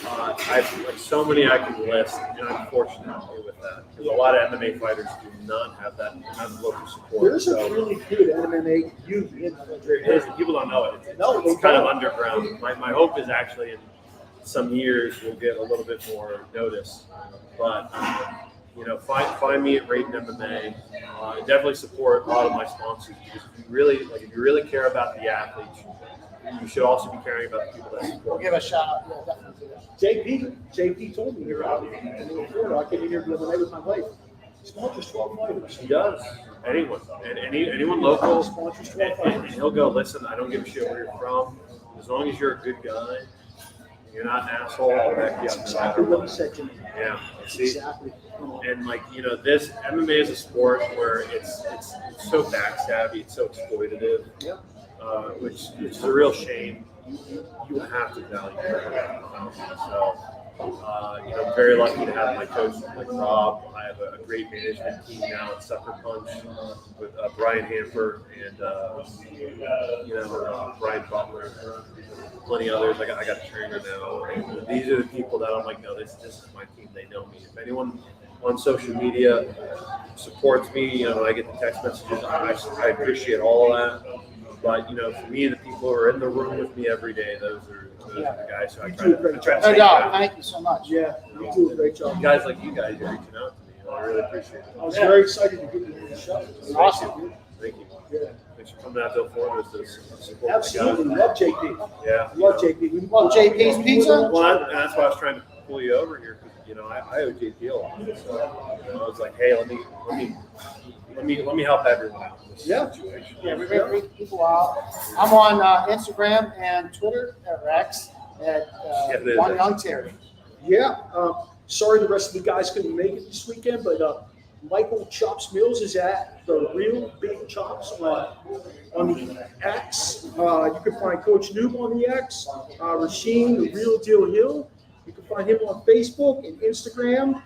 [SPEAKER 1] I have so many I can list, and I'm fortunate with that because a lot of MMA fighters do not have that local support.
[SPEAKER 3] There's a really good MMA youth in Frederick.
[SPEAKER 1] It is, and people don't know it. It's kind of underground. My hope is actually in some years we'll get a little bit more notice. But find me at Raiden MMA. Definitely support a lot of my sponsors because if you really care about the athletes, you should also be caring about the people that support.
[SPEAKER 2] We'll give a shout out. Yeah, definitely.
[SPEAKER 3] JP told me here out in Florida. I came in here the other night with my wife. Sponsors 12 fighters.
[SPEAKER 1] He does. Anyone. And anyone local.
[SPEAKER 3] Sponsors 12
[SPEAKER 1] And
[SPEAKER 3] fighters.
[SPEAKER 1] he'll go, listen, I don't give a shit where you're from. As long as you're a good guy, You're not an asshole. I'll back you
[SPEAKER 3] That's
[SPEAKER 1] up.
[SPEAKER 3] exactly what you said to me.
[SPEAKER 1] Yeah. See?
[SPEAKER 3] Exactly.
[SPEAKER 1] And like, this MMA is a sport where it's so backstabby, it's so exploitative,
[SPEAKER 3] Yeah.
[SPEAKER 1] which is a real shame. You have to value it. So, I'm very lucky to have my coach like Rob. I have a great management team now at Sucker Punch with Brian Hamper and Brian Butler, plenty others. I got a trainer now. And these are the people that I'm like, no, this is my team. They know me. If anyone on social media supports me, I get the text messages. I appreciate all of that. But for me, the people who are in the room with me every day, those are the guys who I try to
[SPEAKER 2] No
[SPEAKER 1] stay
[SPEAKER 2] doubt.
[SPEAKER 1] down.
[SPEAKER 2] Thank you so much.
[SPEAKER 3] Yeah, you do a great job.
[SPEAKER 1] Guys like you guys are reaching out to me. I really appreciate it.
[SPEAKER 3] I was very excited to get you on the show.
[SPEAKER 2] Awesome.
[SPEAKER 1] Thank you.
[SPEAKER 3] Yeah.
[SPEAKER 1] Thanks for coming out to Il Forno to support
[SPEAKER 3] Absolutely.
[SPEAKER 1] the guys.
[SPEAKER 3] Love JP.
[SPEAKER 1] Yeah.
[SPEAKER 3] Love JP.
[SPEAKER 2] Well, JP's Pizza?
[SPEAKER 1] Well, that's why I was trying to pull you over here because I owe JP a lot. So I was like, hey, let me help everyone out in this situation.
[SPEAKER 2] Yeah, we bring people out. I'm on Instagram and Twitter at Rex at One Young Terry.
[SPEAKER 3] Yeah. Sorry the rest of the guys couldn't make it this weekend, but Michael Chops Mills is at the Real Big Chops on the X. You can find Coach Noob on the X. Rasheen, the Real Deal Hill. You can find him on Facebook and Instagram.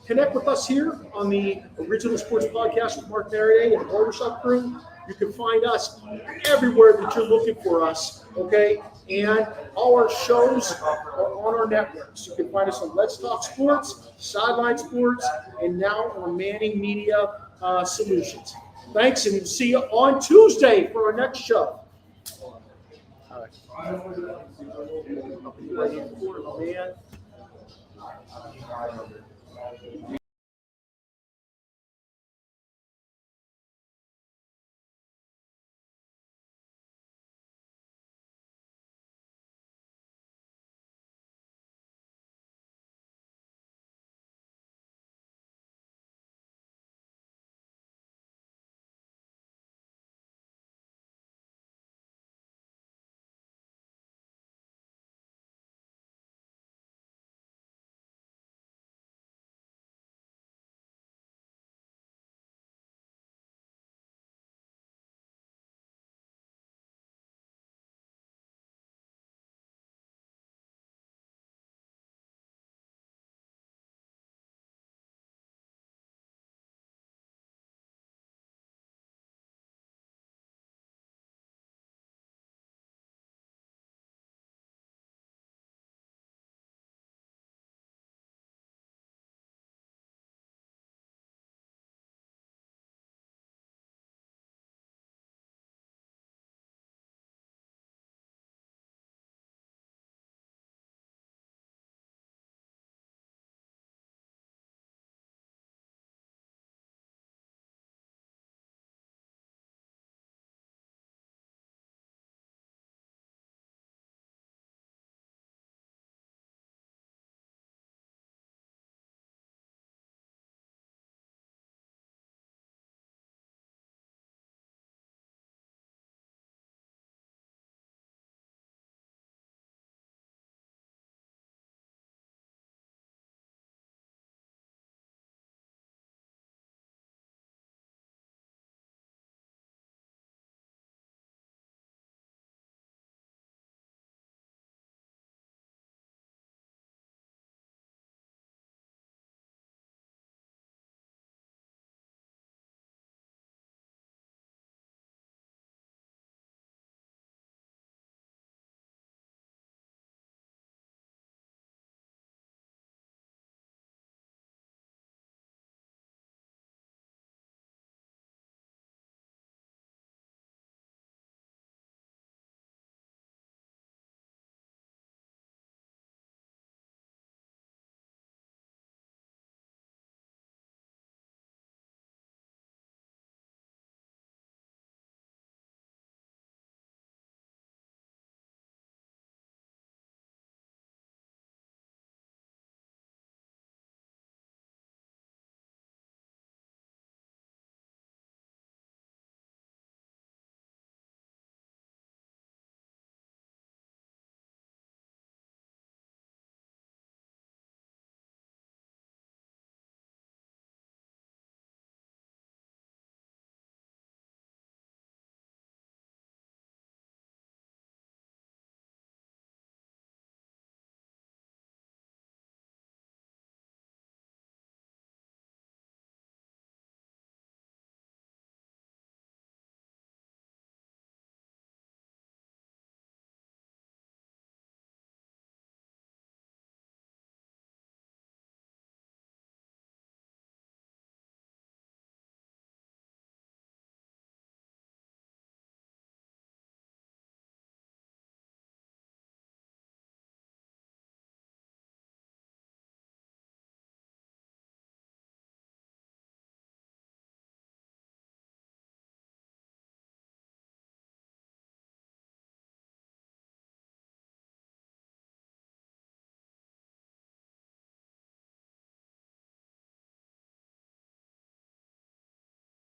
[SPEAKER 3] Connect with us here on the Original Sports Podcast with Mark Maradei and the Barbershop Crew. You can find us everywhere that you're looking for us, okay? And all our shows are on our networks. You can find us on Let's Talk Sports, Sideline Sports, and now on Manning Media Solutions. Thanks, and we'll see you on Tuesday for our next show. All right. Man.